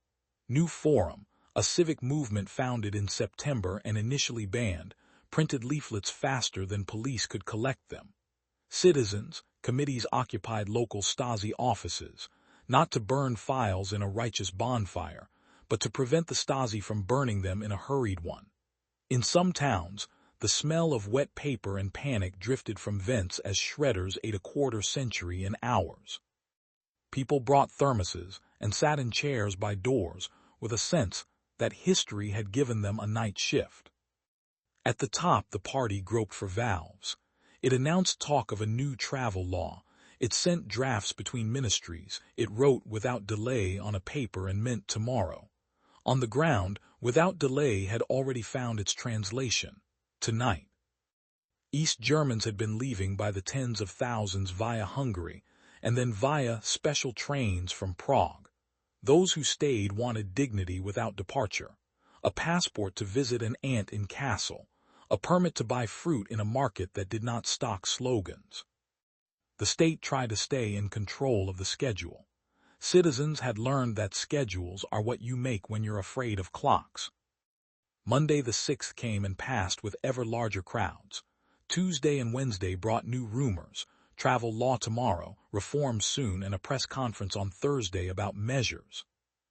New Forum, a civic movement founded in September and initially banned, printed leaflets faster than police could collect them. Citizens, committees occupied local Stasi offices, not to burn files in a righteous bonfire, but to prevent the Stasi from burning them in a hurried one. In some towns, the smell of wet paper and panic drifted from vents as shredders ate a quarter-century in hours. People brought thermoses and sat in chairs by doors with a sense that history had given them a night shift. At the top, the party groped for valves. It announced talk of a new travel law. It sent drafts between ministries. It wrote without delay on a paper and meant tomorrow. On the ground, without delay had already found its translation. Tonight. East Germans had been leaving by the tens of thousands via Hungary, and then via special trains from Prague. Those who stayed wanted dignity without departure, a passport to visit an aunt in Kassel, a permit to buy fruit in a market that did not stock slogans. The state tried to stay in control of the schedule. Citizens had learned that schedules are what you make when you're afraid of clocks. Monday the 6th came and passed with ever larger crowds. Tuesday and Wednesday brought new rumors, travel law tomorrow, reforms soon, and a press conference on Thursday about measures.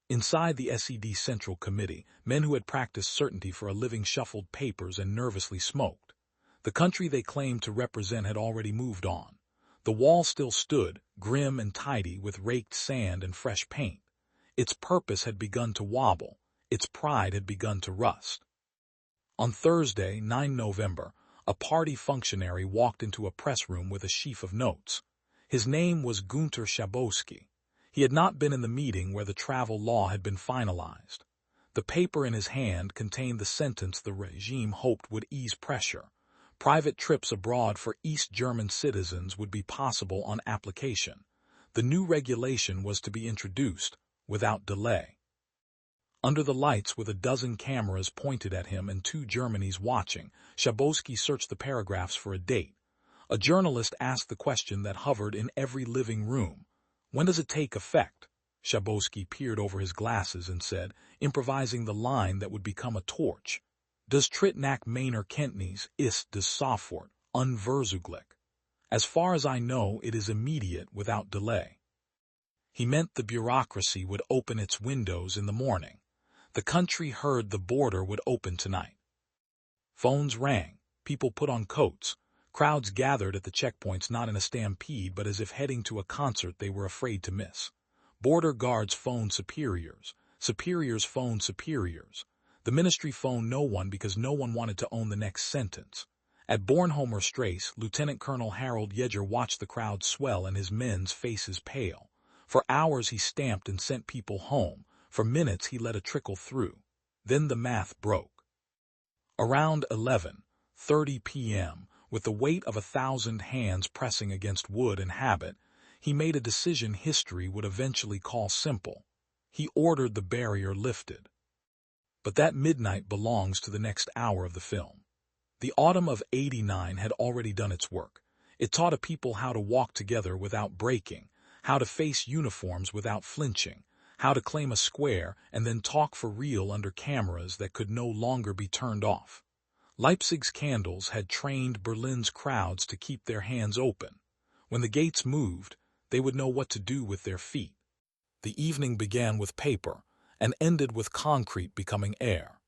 Inside the SED Central Committee, men who had practiced certainty for a living shuffled papers and nervously smoked. The country they claimed to represent had already moved on. The wall still stood, grim and tidy with raked sand and fresh paint. Its purpose had begun to wobble. Its pride had begun to rust. On Thursday, 9 November, a party functionary walked into a press room with a sheaf of notes. His name was Günter Schabowski. He had not been in the meeting where the travel law had been finalized. The paper in his hand contained the sentence the regime hoped would ease pressure. Private trips abroad for East German citizens would be possible on application. The new regulation was to be introduced without delay. Under the lights, with a dozen cameras pointed at him and 2 Germanys watching, Schabowski searched the paragraphs for a date. A journalist asked the question that hovered in every living room. When does it take effect? Schabowski peered over his glasses and said, improvising the line that would become a torch. Das tritt nach meiner Kenntnis ist das sofort, unverzüglich. As far as I know, it is immediate without delay. He meant the bureaucracy would open its windows in the morning. The country heard the border would open tonight. Phones rang. People put on coats. Crowds gathered at the checkpoints not in a stampede but as if heading to a concert they were afraid to miss. Border guards phoned superiors. Superiors phoned superiors. The ministry phoned no one because no one wanted to own the next sentence. At Bornholmer Strasse, Lieutenant Colonel Harold Yeager watched the crowd swell and his men's faces pale. For hours he stamped and sent people home. For minutes he let a trickle through. Then the math broke. Around 11:30 p.m., with the weight of 1,000 hands pressing against wood and habit, he made a decision history would eventually call simple. He ordered the barrier lifted. But that midnight belongs to the next hour of the film. The autumn of '89 had already done its work. It taught a people how to walk together without breaking, how to face uniforms without flinching, how to claim a square and then talk for real under cameras that could no longer be turned off. Leipzig's candles had trained Berlin's crowds to keep their hands open. When the gates moved, they would know what to do with their feet. The evening began with paper and ended with concrete becoming air.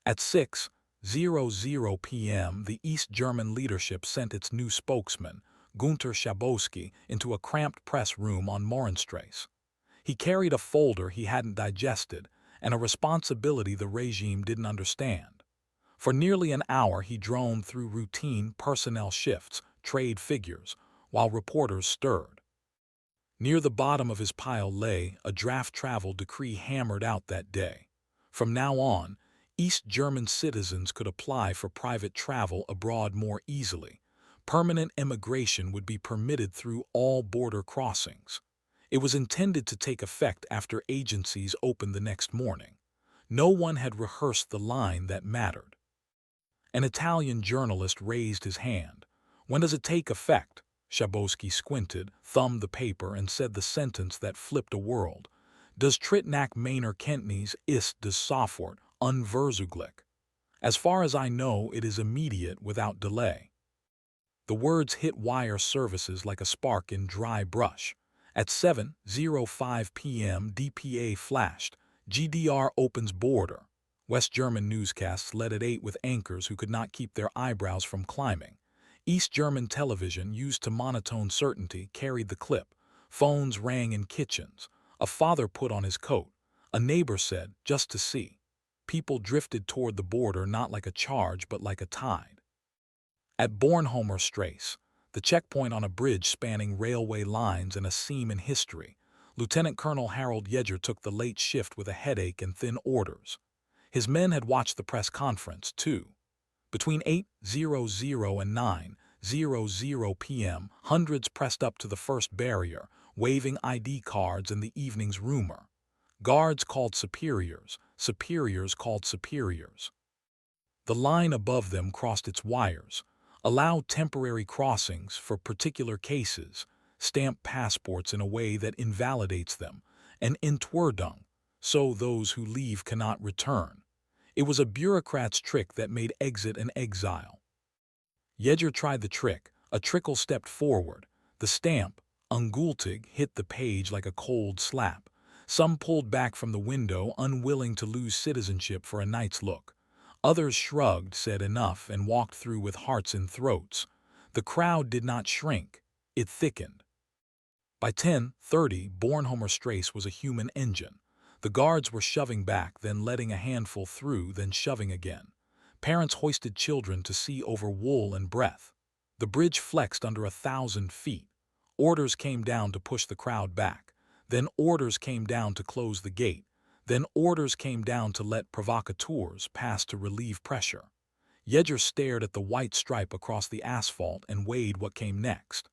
At 6:00 p.m., the East German leadership sent its new spokesman, Günter Schabowski, into a cramped press room on Mohrenstrasse. He carried a folder he hadn't digested and a responsibility the regime didn't understand. For nearly an hour he droned through routine personnel shifts, trade figures, while reporters stirred. Near the bottom of his pile lay a draft travel decree hammered out that day. From now on, East German citizens could apply for private travel abroad more easily. Permanent immigration would be permitted through all border crossings. It was intended to take effect after agencies opened the next morning. No one had rehearsed the line that mattered. An Italian journalist raised his hand. "When does it take effect?" Schabowski squinted, thumbed the paper, and said the sentence that flipped a world. "Das tritt nach meiner Kenntnis ist das sofort, unverzüglich." As far as I know, it is immediate without delay. The words hit wire services like a spark in dry brush. At 7:05 p.m. DPA flashed. GDR opens border. West German newscasts led at 8 with anchors who could not keep their eyebrows from climbing. East German television, used to monotone certainty, carried the clip. Phones rang in kitchens. A father put on his coat. A neighbor said, "Just to see." People drifted toward the border not like a charge but like a tide. At Bornholmer Strasse, the checkpoint on a bridge spanning railway lines and a seam in history, Lieutenant Colonel Harold Yeager took the late shift with a headache and thin orders. His men had watched the press conference, too. Between 8:00 and 9:00 p.m., hundreds pressed up to the first barrier, waving ID cards and the evening's rumor. Guards called superiors, superiors called superiors. The line above them crossed its wires, allowed temporary crossings for particular cases, stamped passports in a way that invalidates them, and Entwerdung, so those who leave cannot return. It was a bureaucrat's trick that made exit an exile. Yeager tried the trick. A trickle stepped forward. The stamp, ungültig, hit the page like a cold slap. Some pulled back from the window, unwilling to lose citizenship for a night's look. Others shrugged, said enough, and walked through with hearts in throats. The crowd did not shrink. It thickened. By 10:30, Bornholmer Strasse was a human engine. The guards were shoving back, then letting a handful through, then shoving again. Parents hoisted children to see over wool and breath. The bridge flexed under 1,000 feet. Orders came down to push the crowd back. Then orders came down to close the gate. Then orders came down to let provocateurs pass to relieve pressure. Yeager stared at the white stripe across the asphalt and weighed what came next.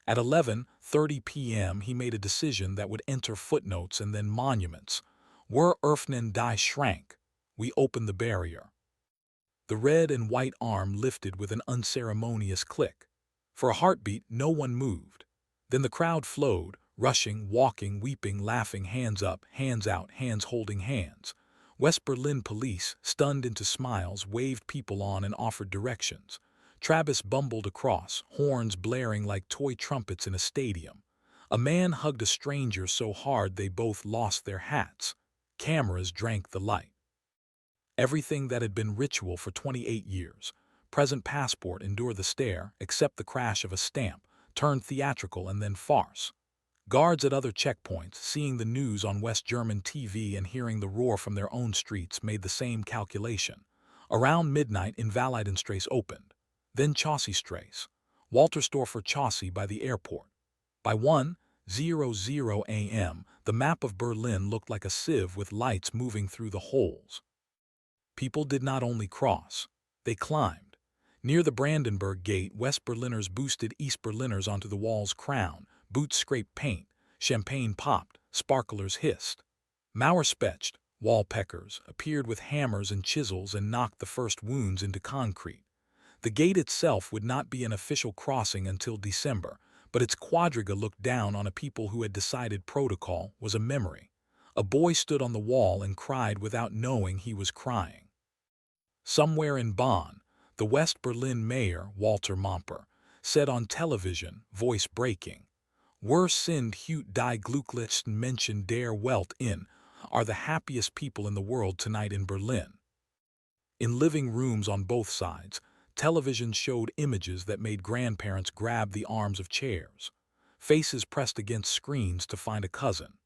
At 11:30 p.m. he made a decision that would enter footnotes and then monuments. "Wir öffnen die Schrank." We opened the barrier. The red and white arm lifted with an unceremonious click. For a heartbeat, no one moved. Then the crowd flowed, rushing, walking, weeping, laughing, hands up, hands out, hands holding hands. West Berlin police, stunned into smiles, waved people on and offered directions. Travis bumbled across, horns blaring like toy trumpets in a stadium. A man hugged a stranger so hard they both lost their hats. Cameras drank the light. Everything that had been ritual for 28 years, present passport, endured the stare, except the crash of a stamp, turned theatrical and then farce. Guards at other checkpoints, seeing the news on West German TV and hearing the roar from their own streets, made the same calculation. Around midnight, Invalidenstrasse opened. Then Chaussee-Strasse, Waltersdorfer Chaussee by the airport. By 1:00 a.m., the map of Berlin looked like a sieve with lights moving through the holes. People did not only cross, they climbed. Near the Brandenburg Gate, West Berliners boosted East Berliners onto the wall's crown, boots scraped paint, champagne popped, sparklers hissed. Mauerspecht, wallpeckers, appeared with hammers and chisels and knocked the first wounds into concrete. The gate itself would not be an official crossing until December, but its quadriga looked down on a people who had decided protocol was a memory. A boy stood on the wall and cried without knowing he was crying. Somewhere in Bonn, the West Berlin mayor, Walter Momper, said on television, voice breaking, "Wir sind heute die glücklichsten Menschen der Welt in, are the happiest people in the world tonight in Berlin." In living rooms on both sides, television showed images that made grandparents grab the arms of chairs, faces pressed against screens to find a cousin.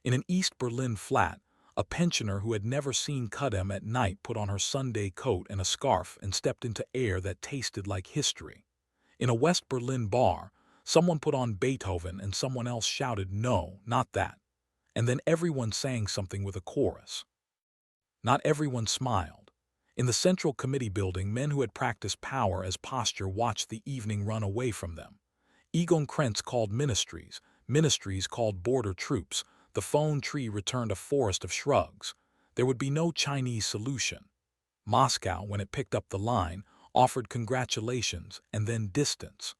In an East Berlin flat, a pensioner who had never seen Kudem at night put on her Sunday coat and a scarf and stepped into air that tasted like history. In a West Berlin bar, someone put on Beethoven and someone else shouted, "No, not that." And then everyone sang something with a chorus. Not everyone smiled. In the Central Committee building, men who had practiced power as posture watched the evening run away from them. Egon Krenz called ministries, ministries called border troops, the phone tree returned a forest of shrugs. There would be no Chinese solution. Moscow, when it picked up the line, offered congratulations and then distance.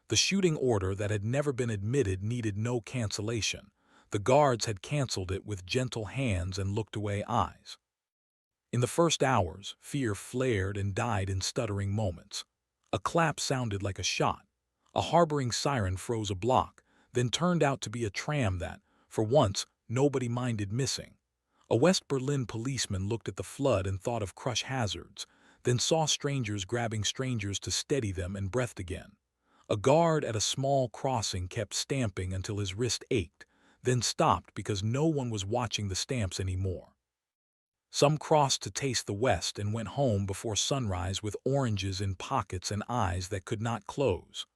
The shooting order that had never been admitted needed no cancellation. The guards had canceled it with gentle hands and looked away eyes. In the first hours, fear flared and died in stuttering moments. A clap sounded like a shot. A harboring siren froze a block, then turned out to be a tram that, for once, nobody minded missing. A West Berlin policeman looked at the flood and thought of crush hazards, then saw strangers grabbing strangers to steady them and breathed again. A guard at a small crossing kept stamping until his wrist ached, then stopped because no one was watching the stamps anymore. Some crossed to taste the West and went home before sunrise with oranges in pockets and eyes that could not close.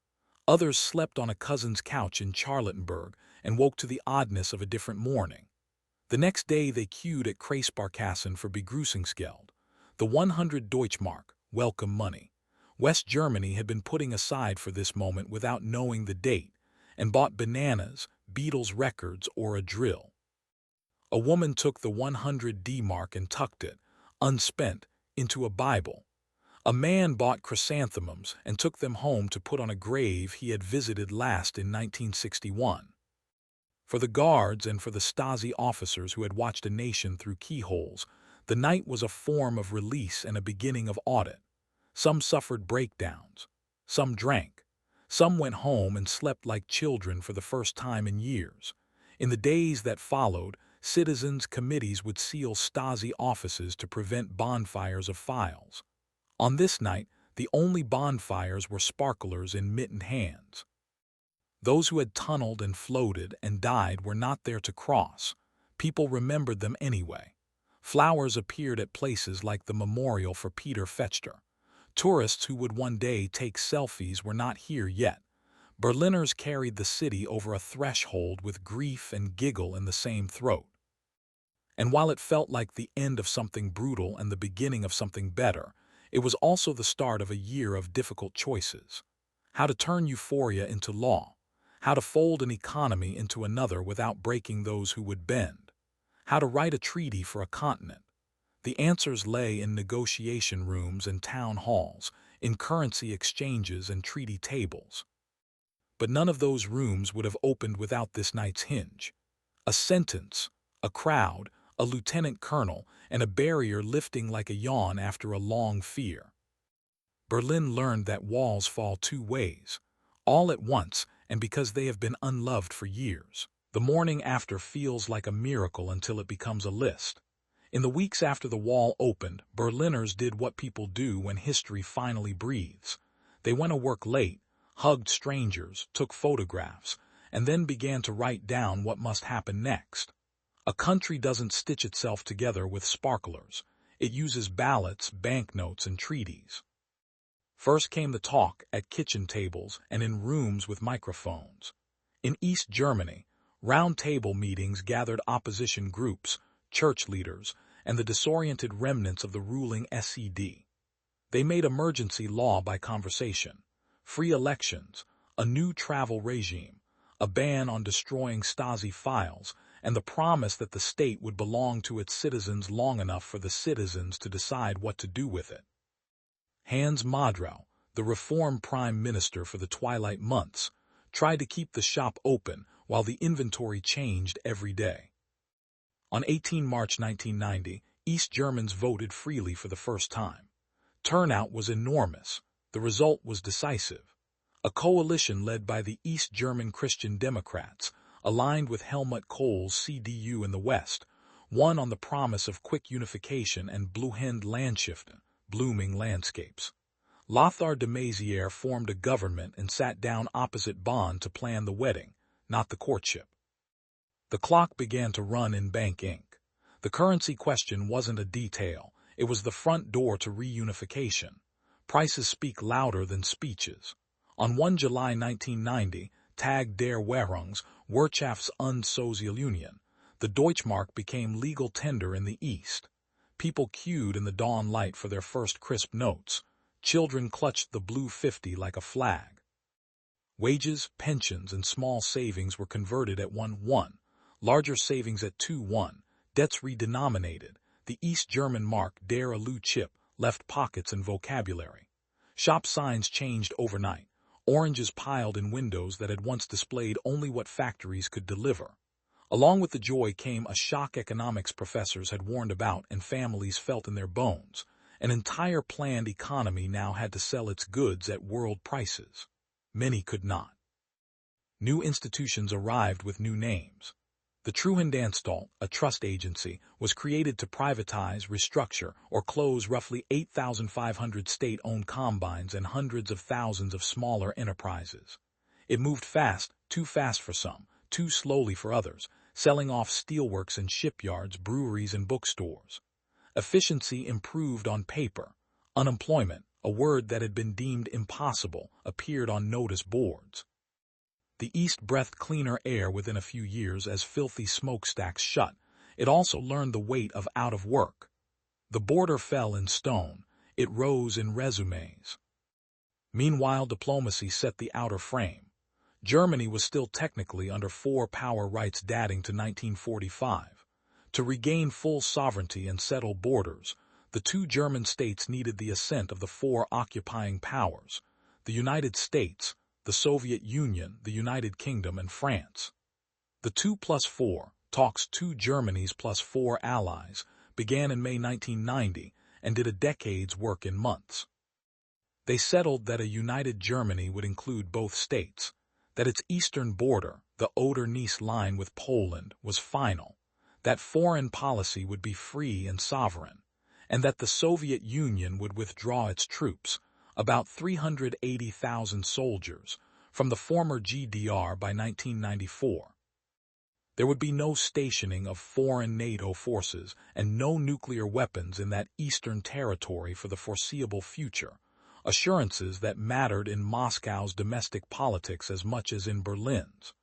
Others slept on a cousin's couch in Charlottenburg and woke to the oddness of a different morning. The next day they queued at Kreissparkassen for Begrüßungsgeld, the 100 Deutschmark, welcome money. West Germany had been putting aside for this moment without knowing the date, and bought bananas, Beatles records, or a drill. A woman took the 100 D-mark and tucked it, unspent, into a Bible. A man bought chrysanthemums and took them home to put on a grave he had visited last in 1961. For the guards and for the Stasi officers who had watched a nation through keyholes, the night was a form of release and a beginning of audit. Some suffered breakdowns. Some drank. Some went home and slept like children for the first time in years. In the days that followed, citizens' committees would seal Stasi offices to prevent bonfires of files. On this night, the only bonfires were sparklers in mittened hands. Those who had tunneled and floated and died were not there to cross. People remembered them anyway. Flowers appeared at places like the memorial for Peter Fechter. Tourists who would one day take selfies were not here yet. Berliners carried the city over a threshold with grief and giggle in the same throat. And while it felt like the end of something brutal and the beginning of something better, it was also the start of a year of difficult choices. How to turn euphoria into law. How to fold an economy into another without breaking those who would bend. How to write a treaty for a continent. The answers lay in negotiation rooms and town halls, in currency exchanges and treaty tables. But none of those rooms would have opened without this night's hinge. A sentence, a crowd, a lieutenant colonel, and a barrier lifting like a yawn after a long fear. Berlin learned that walls fall two ways, all at once and because they have been unloved for years. The morning after feels like a miracle until it becomes a list. In the weeks after the wall opened, Berliners did what people do when history finally breathes. They went to work late, hugged strangers, took photographs, and then began to write down what must happen next. A country doesn't stitch itself together with sparklers. It uses ballots, banknotes, and treaties. First came the talk at kitchen tables and in rooms with microphones. In East Germany, round-table meetings gathered opposition groups, church leaders, and the disoriented remnants of the ruling SED. They made emergency law by conversation, free elections, a new travel regime, a ban on destroying Stasi files, and the promise that the state would belong to its citizens long enough for the citizens to decide what to do with it. Hans Madrow, the Reform Prime Minister for the twilight months, tried to keep the shop open while the inventory changed every day. On 18 March 1990, East Germans voted freely for the first time. Turnout was enormous. The result was decisive. A coalition led by the East German Christian Democrats, aligned with Helmut Kohl's CDU in the West, won on the promise of quick unification and Blühende Landschaften, blooming landscapes. Lothar de Maizière formed a government and sat down opposite Bonn to plan the wedding, not the courtship. The clock began to run in bank ink. The currency question wasn't a detail, it was the front door to reunification. Prices speak louder than speeches. On 1 July 1990, Tag der Währungs, Wirtschafts- und Sozialunion, the Deutschmark became legal tender in the East. People queued in the dawn light for their first crisp notes. Children clutched the blue 50 like a flag. Wages, pensions, and small savings were converted at 1:1, larger savings at 2:1, debts redenominated. The East German mark der Alu chip left pockets and vocabulary. Shop signs changed overnight. Oranges piled in windows that had once displayed only what factories could deliver. Along with the joy came a shock economics professors had warned about and families felt in their bones. An entire planned economy now had to sell its goods at world prices. Many could not. New institutions arrived with new names. The Treuhandanstalt, a trust agency, was created to privatize, restructure, or close roughly 8,500 state-owned combines and hundreds of thousands of smaller enterprises. It moved fast, too fast for some, too slowly for others, selling off steelworks and shipyards, breweries and bookstores. Efficiency improved on paper. Unemployment, a word that had been deemed impossible, appeared on notice boards. The East breathed cleaner air within a few years as filthy smokestacks shut. It also learned the weight of out of work. The border fell in stone. It rose in resumes. Meanwhile, diplomacy set the outer frame. Germany was still technically under four power rights dating to 1945. To regain full sovereignty and settle borders, the two German states needed the assent of the four occupying powers: the United States, the Soviet Union, the United Kingdom, and France. The 2+4 talks, two Germanys plus four allies, began in May 1990 and did a decade's work in months. They settled that a united Germany would include both states, that its eastern border, the Oder-Neisse line with Poland, was final, that foreign policy would be free and sovereign, and that the Soviet Union would withdraw its troops, about 380,000 soldiers, from the former GDR by 1994. There would be no stationing of foreign NATO forces and no nuclear weapons in that eastern territory for the foreseeable future, assurances that mattered in Moscow's domestic politics as much as in Berlin's.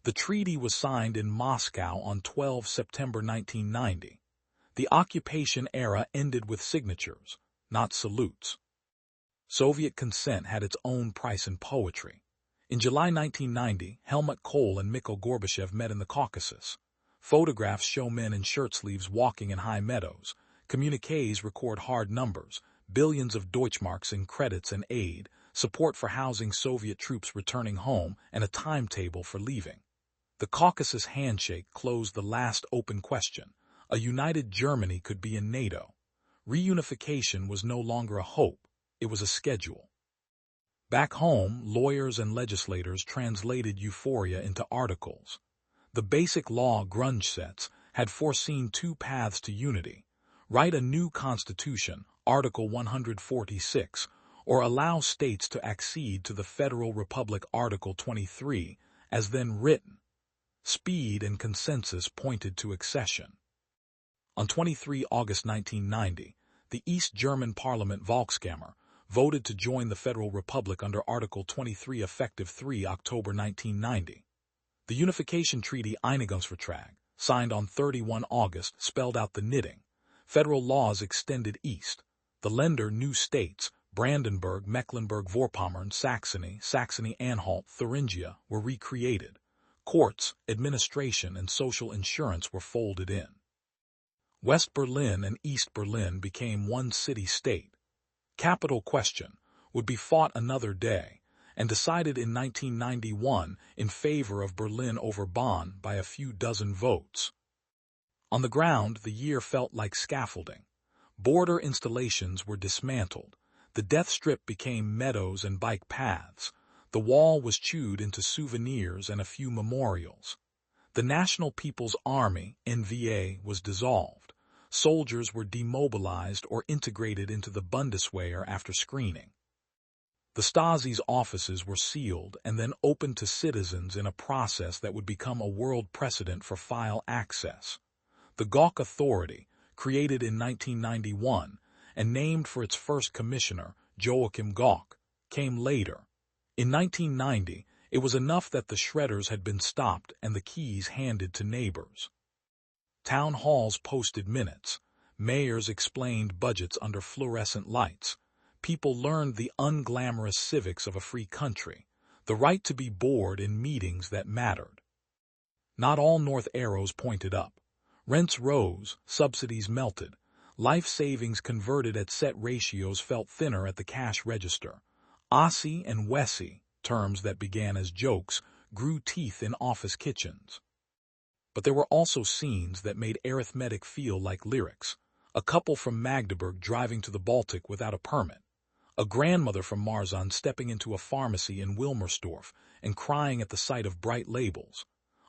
The treaty was signed in Moscow on 12 September 1990. The occupation era ended with signatures, not salutes. Soviet consent had its own price in poetry. In July 1990, Helmut Kohl and Mikhail Gorbachev met in the Caucasus. Photographs show men in shirt sleeves walking in high meadows. Communiques record hard numbers, billions of Deutschmarks in credits and aid, support for housing Soviet troops returning home, and a timetable for leaving. The Caucasus handshake closed the last open question. A united Germany could be in NATO. Reunification was no longer a hope, it was a schedule. Back home, lawyers and legislators translated euphoria into articles. The basic law Grundgesetz had foreseen two paths to unity: write a new constitution, Article 146, or allow states to accede to the Federal Republic, Article 23, as then written. Speed and consensus pointed to accession. On 23 August 1990, the East German Parliament Volkskammer voted to join the Federal Republic under Article 23 effective 3 October 1990. The Unification Treaty Einigungsvertrag, signed on 31 August, spelled out the knitting. Federal laws extended east. The Länder, new states, Brandenburg, Mecklenburg-Vorpommern, Saxony, Saxony-Anhalt, Thuringia, were recreated. Courts, administration, and social insurance were folded in. West Berlin and East Berlin became one city-state. Capital question would be fought another day and decided in 1991 in favor of Berlin over Bonn by a few dozen votes. On the ground, the year felt like scaffolding. Border installations were dismantled. The death strip became meadows and bike paths. The wall was chewed into souvenirs and a few memorials. The National People's Army, NVA, was dissolved. Soldiers were demobilized or integrated into the Bundeswehr after screening. The Stasi's offices were sealed and then opened to citizens in a process that would become a world precedent for file access. The Gauck Authority, created in 1991 and named for its first commissioner, Joachim Gauck, came later. In 1990, it was enough that the shredders had been stopped and the keys handed to neighbors. Town halls posted minutes. Mayors explained budgets under fluorescent lights. People learned the unglamorous civics of a free country, the right to be bored in meetings that mattered. Not all North arrows pointed up. Rents rose, subsidies melted. Life savings converted at set ratios felt thinner at the cash register. Ossie and Wessie, terms that began as jokes, grew teeth in office kitchens. But there were also scenes that made arithmetic feel like lyrics. A couple from Magdeburg driving to the Baltic without a permit. A grandmother from Marzahn stepping into a pharmacy in Wilmersdorf and crying at the sight of bright labels.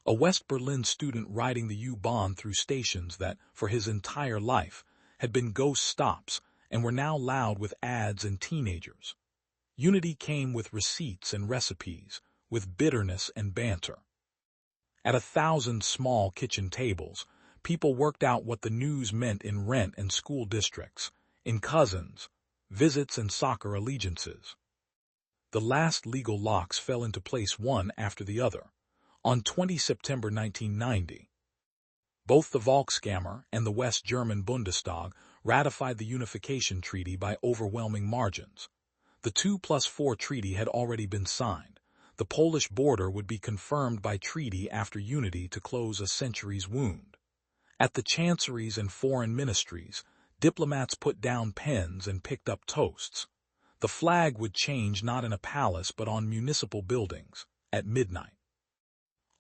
A West Berlin student riding the U-Bahn through stations that, for his entire life, had been ghost stops and were now loud with ads and teenagers. Unity came with receipts and recipes, with bitterness and banter. At 1,000 small kitchen tables, people worked out what the news meant in rent and school districts, in cousins, visits and soccer allegiances. The last legal locks fell into place one after the other. On 20 September 1990, both the Volkskammer and the West German Bundestag ratified the Unification Treaty by overwhelming margins. The 2+4 treaty had already been signed. The Polish border would be confirmed by treaty after unity to close a century's wound. At the chanceries and foreign ministries, diplomats put down pens and picked up toasts. The flag would change not in a palace but on municipal buildings, at midnight.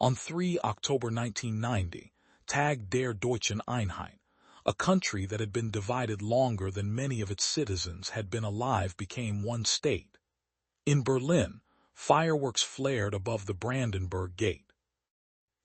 On 3 October 1990, Tag der Deutschen Einheit, a country that had been divided longer than many of its citizens had been alive, became one state. In Berlin, fireworks flared above the Brandenburg Gate.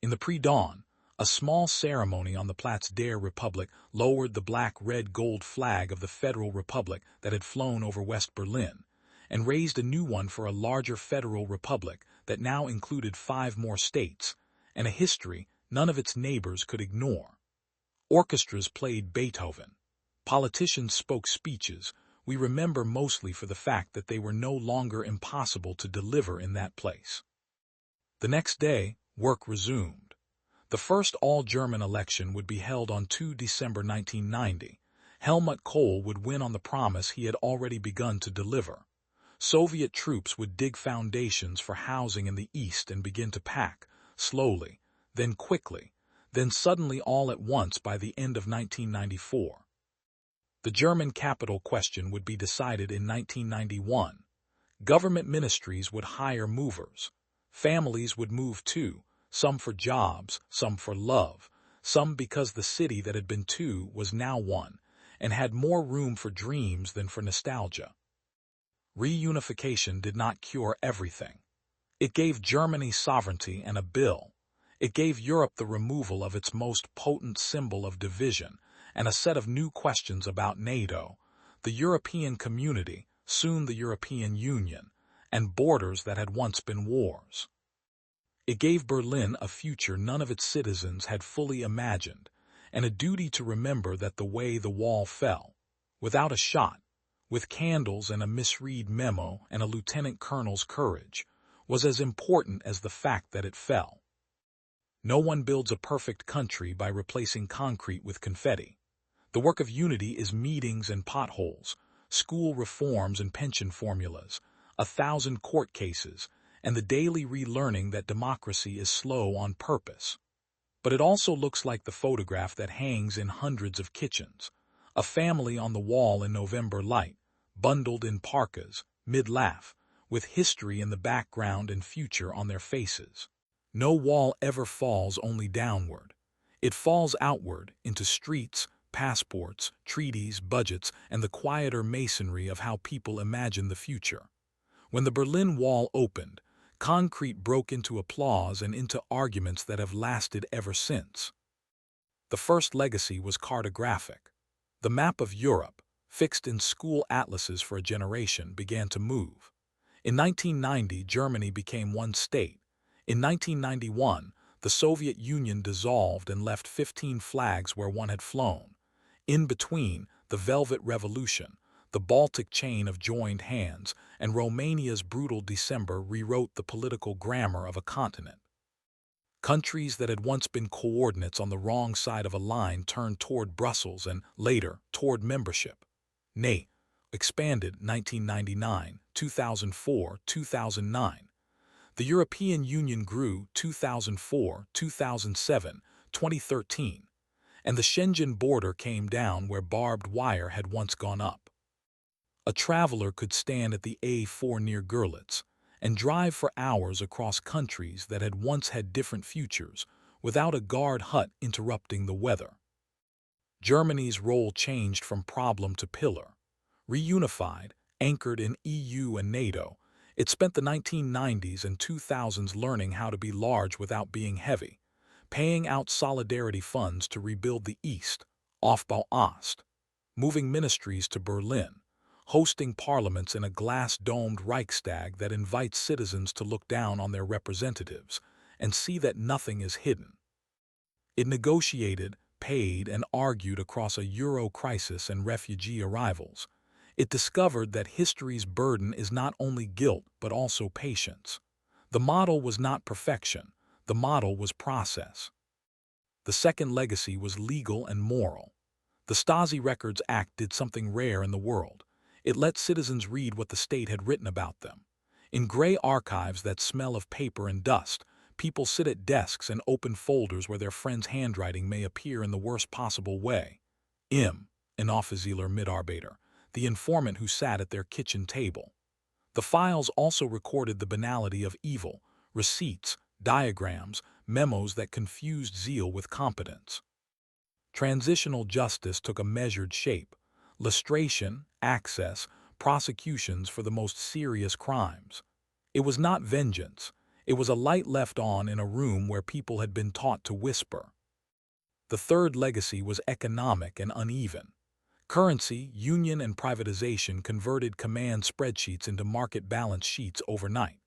In the pre-dawn, a small ceremony on the Platz der Republik lowered the black-red-gold flag of the Federal Republic that had flown over West Berlin, and raised a new one for a larger Federal Republic that now included 5 more states, and a history none of its neighbors could ignore. Orchestras played Beethoven. Politicians spoke speeches we remember mostly for the fact that they were no longer impossible to deliver in that place. The next day, work resumed. The first all-German election would be held on 2 December 1990. Helmut Kohl would win on the promise he had already begun to deliver. Soviet troops would dig foundations for housing in the east and begin to pack, slowly, then quickly, then suddenly all at once by the end of 1994. The German capital question would be decided in 1991. Government ministries would hire movers. Families would move too, some for jobs, some for love, some because the city that had been two was now one, and had more room for dreams than for nostalgia. Reunification did not cure everything. It gave Germany sovereignty and a bill. It gave Europe the removal of its most potent symbol of division and a set of new questions about NATO, the European Community, soon the European Union, and borders that had once been wars. It gave Berlin a future none of its citizens had fully imagined, and a duty to remember that the way the wall fell, without a shot, with candles and a misread memo and a lieutenant colonel's courage, was as important as the fact that it fell. No one builds a perfect country by replacing concrete with confetti. The work of unity is meetings and potholes, school reforms and pension formulas, 1,000 court cases, and the daily relearning that democracy is slow on purpose. But it also looks like the photograph that hangs in hundreds of kitchens, a family on the wall in November light, bundled in parkas, mid-laugh, with history in the background and future on their faces. No wall ever falls only downward. It falls outward, into streets, passports, treaties, budgets, and the quieter masonry of how people imagine the future. When the Berlin Wall opened, concrete broke into applause and into arguments that have lasted ever since. The first legacy was cartographic. The map of Europe, fixed in school atlases for a generation, began to move. In 1990, Germany became one state. In 1991, the Soviet Union dissolved and left 15 flags where one had flown. In between, the Velvet Revolution, the Baltic chain of joined hands, and Romania's brutal December rewrote the political grammar of a continent. Countries that had once been coordinates on the wrong side of a line turned toward Brussels and, later, toward membership. NATO expanded 1999, 2004, 2009. The European Union grew 2004, 2007, 2013, and the Schengen border came down where barbed wire had once gone up. A traveler could stand at the A4 near Görlitz and drive for hours across countries that had once had different futures without a guard hut interrupting the weather. Germany's role changed from problem to pillar. Reunified, anchored in EU and NATO, it spent the 1990s and 2000s learning how to be large without being heavy, paying out solidarity funds to rebuild the East, Aufbau Ost, moving ministries to Berlin, hosting parliaments in a glass-domed Reichstag that invites citizens to look down on their representatives and see that nothing is hidden. It negotiated, paid, and argued across a Euro crisis and refugee arrivals. It discovered that history's burden is not only guilt but also patience. The model was not perfection, the model was process. The second legacy was legal and moral. The Stasi Records Act did something rare in the world. It let citizens read what the state had written about them. In gray archives that smell of paper and dust, people sit at desks and open folders where their friend's handwriting may appear in the worst possible way. An offizieller Mitarbeiter, the informant who sat at their kitchen table. The files also recorded the banality of evil, receipts, diagrams, memos that confused zeal with competence. Transitional justice took a measured shape. Lustration, access, prosecutions for the most serious crimes. It was not vengeance. It was a light left on in a room where people had been taught to whisper. The third legacy was economic and uneven. Currency, union, and privatization converted command spreadsheets into market balance sheets overnight.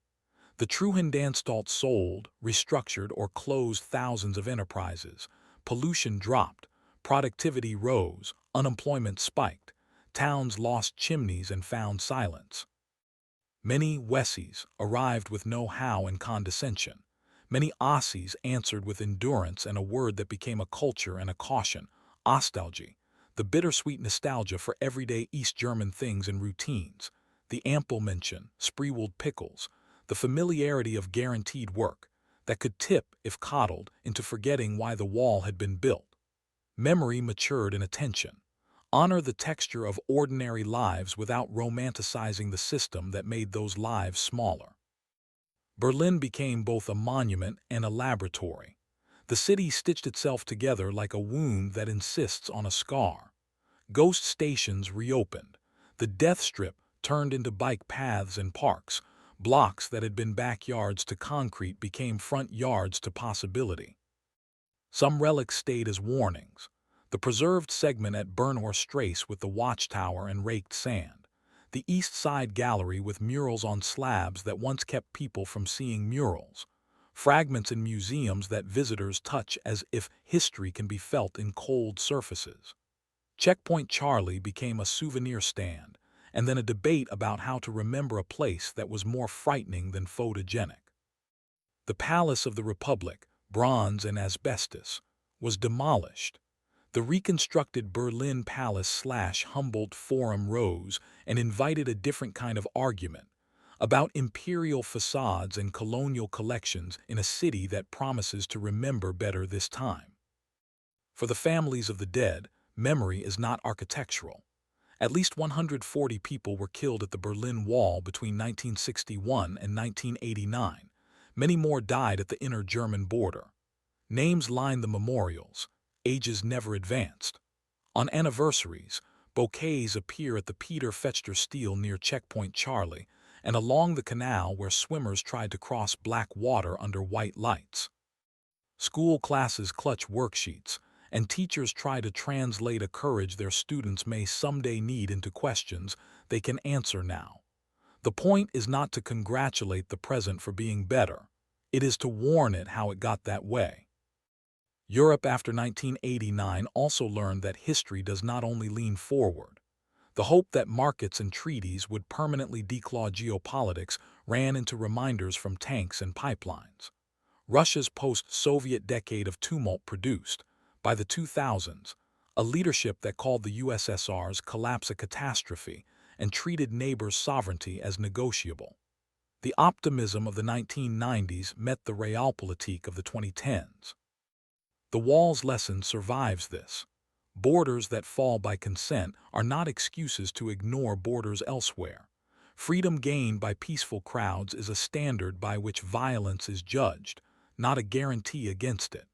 The Treuhandanstalt sold, restructured, or closed thousands of enterprises. Pollution dropped. Productivity rose. Unemployment spiked. Towns lost chimneys and found silence. Many Wessies arrived with know-how and condescension. Many Aussies answered with endurance and a word that became a culture and a caution: Ostalgie, the bittersweet nostalgia for everyday East German things and routines, the ample mention, Spreewald pickles, the familiarity of guaranteed work that could tip, if coddled, into forgetting why the wall had been built. Memory matured in attention. Honor the texture of ordinary lives without romanticizing the system that made those lives smaller. Berlin became both a monument and a laboratory. The city stitched itself together like a wound that insists on a scar. Ghost stations reopened. The death strip turned into bike paths and parks. Blocks that had been backyards to concrete became front yards to possibility. Some relics stayed as warnings. The preserved segment at Bernhorstrasse with the watchtower and raked sand. The East Side Gallery with murals on slabs that once kept people from seeing murals. Fragments in museums that visitors touch as if history can be felt in cold surfaces. Checkpoint Charlie became a souvenir stand, and then a debate about how to remember a place that was more frightening than photogenic. The Palace of the Republic, bronze and asbestos, was demolished. The reconstructed Berlin Palace/Humboldt Forum rose and invited a different kind of argument about imperial facades and colonial collections in a city that promises to remember better this time. For the families of the dead, memory is not architectural. At least 140 people were killed at the Berlin Wall between 1961 and 1989. Many more died at the inner German border. Names lined the memorials. Ages never advanced. On anniversaries, bouquets appear at the Peter Fechter Steel near Checkpoint Charlie and along the canal where swimmers tried to cross black water under white lights. School classes clutch worksheets, and teachers try to translate a courage their students may someday need into questions they can answer now. The point is not to congratulate the present for being better. It is to warn it how it got that way. Europe after 1989 also learned that history does not only lean forward. The hope that markets and treaties would permanently declaw geopolitics ran into reminders from tanks and pipelines. Russia's post-Soviet decade of tumult produced, by the 2000s, a leadership that called the USSR's collapse a catastrophe and treated neighbors' sovereignty as negotiable. The optimism of the 1990s met the realpolitik of the 2010s. The wall's lesson survives this. Borders that fall by consent are not excuses to ignore borders elsewhere. Freedom gained by peaceful crowds is a standard by which violence is judged, not a guarantee against it.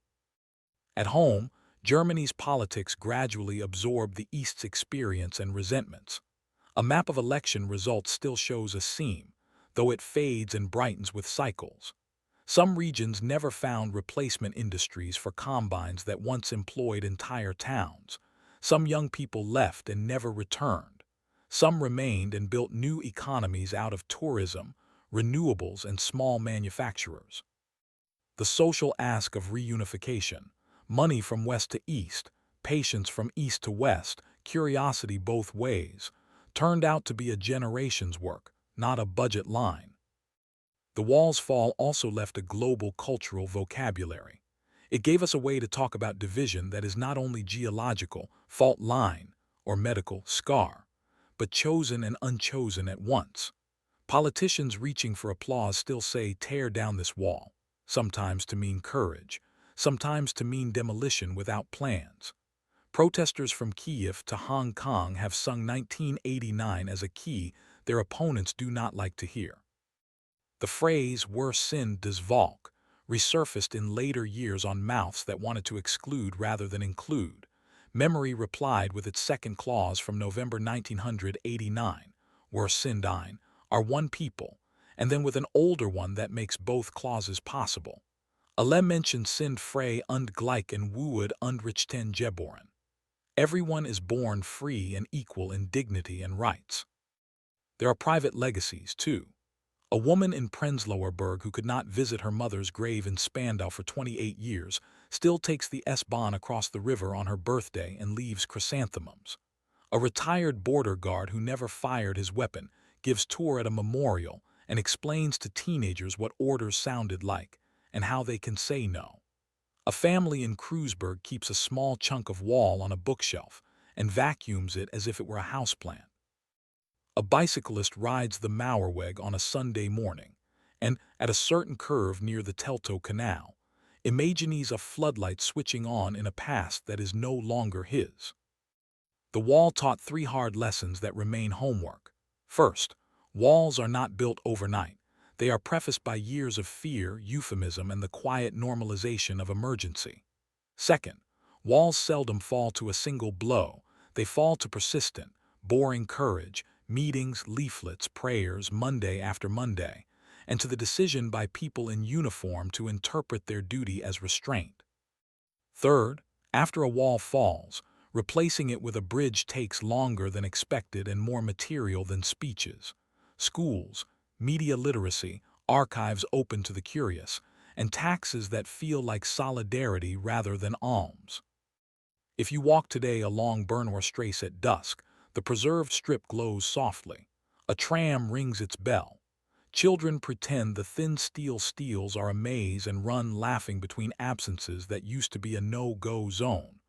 At home, Germany's politics gradually absorbed the East's experience and resentments. A map of election results still shows a seam, though it fades and brightens with cycles. Some regions never found replacement industries for combines that once employed entire towns. Some young people left and never returned. Some remained and built new economies out of tourism, renewables, and small manufacturers. The social ask of reunification, money from west to east, patience from east to west, curiosity both ways, turned out to be a generation's work, not a budget line. The wall's fall also left a global cultural vocabulary. It gave us a way to talk about division that is not only geological, fault line, or medical scar, but chosen and unchosen at once. Politicians reaching for applause still say tear down this wall, sometimes to mean courage, sometimes to mean demolition without plans. Protesters from Kiev to Hong Kong have sung 1989 as a key their opponents do not like to hear. The phrase "Wer sind das Volk" resurfaced in later years on mouths that wanted to exclude rather than include. Memory replied with its second clause from November 1989, "Wer sind ein," are one people, and then with an older one that makes both clauses possible. Alle Menschen sind frei und gleich in Würde und Rechten geboren. Everyone is born free and equal in dignity and rights. There are private legacies, too. A woman in Prenzlauer Berg who could not visit her mother's grave in Spandau for 28 years still takes the S-Bahn across the river on her birthday and leaves chrysanthemums. A retired border guard who never fired his weapon gives tour at a memorial and explains to teenagers what orders sounded like and how they can say no. A family in Kreuzberg keeps a small chunk of wall on a bookshelf and vacuums it as if it were a houseplant. A bicyclist rides the Mauerweg on a Sunday morning, and at a certain curve near the Teltow Canal, imagines a floodlight switching on in a past that is no longer his. The wall taught 3 hard lessons that remain homework. First, walls are not built overnight. They are prefaced by years of fear, euphemism, and the quiet normalization of emergency. Second, walls seldom fall to a single blow. They fall to persistent, boring courage, meetings, leaflets, prayers, Monday after Monday, and to the decision by people in uniform to interpret their duty as restraint. Third, after a wall falls, replacing it with a bridge takes longer than expected and more material than speeches. Schools, media literacy, archives open to the curious, and taxes that feel like solidarity rather than alms. If you walk today along Bernauer Strasse at dusk, the preserved strip glows softly. A tram rings its bell. Children pretend the thin steel steels are a maze and run laughing between absences that used to be a no-go zone.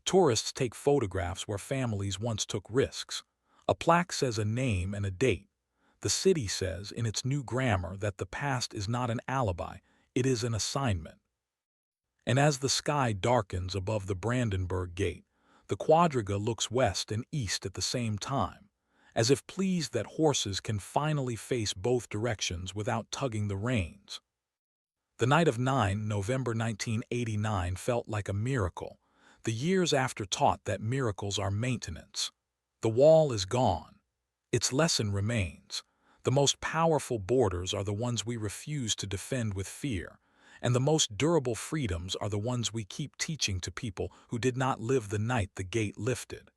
Tourists take photographs where families once took risks. A plaque says a name and a date. The city says, in its new grammar, that the past is not an alibi, it is an assignment. And as the sky darkens above the Brandenburg Gate, the quadriga looks west and east at the same time, as if pleased that horses can finally face both directions without tugging the reins. The night of 9 November 1989 felt like a miracle. The years after taught that miracles are maintenance. The wall is gone. Its lesson remains. The most powerful borders are the ones we refuse to defend with fear, and the most durable freedoms are the ones we keep teaching to people who did not live the night the gate lifted.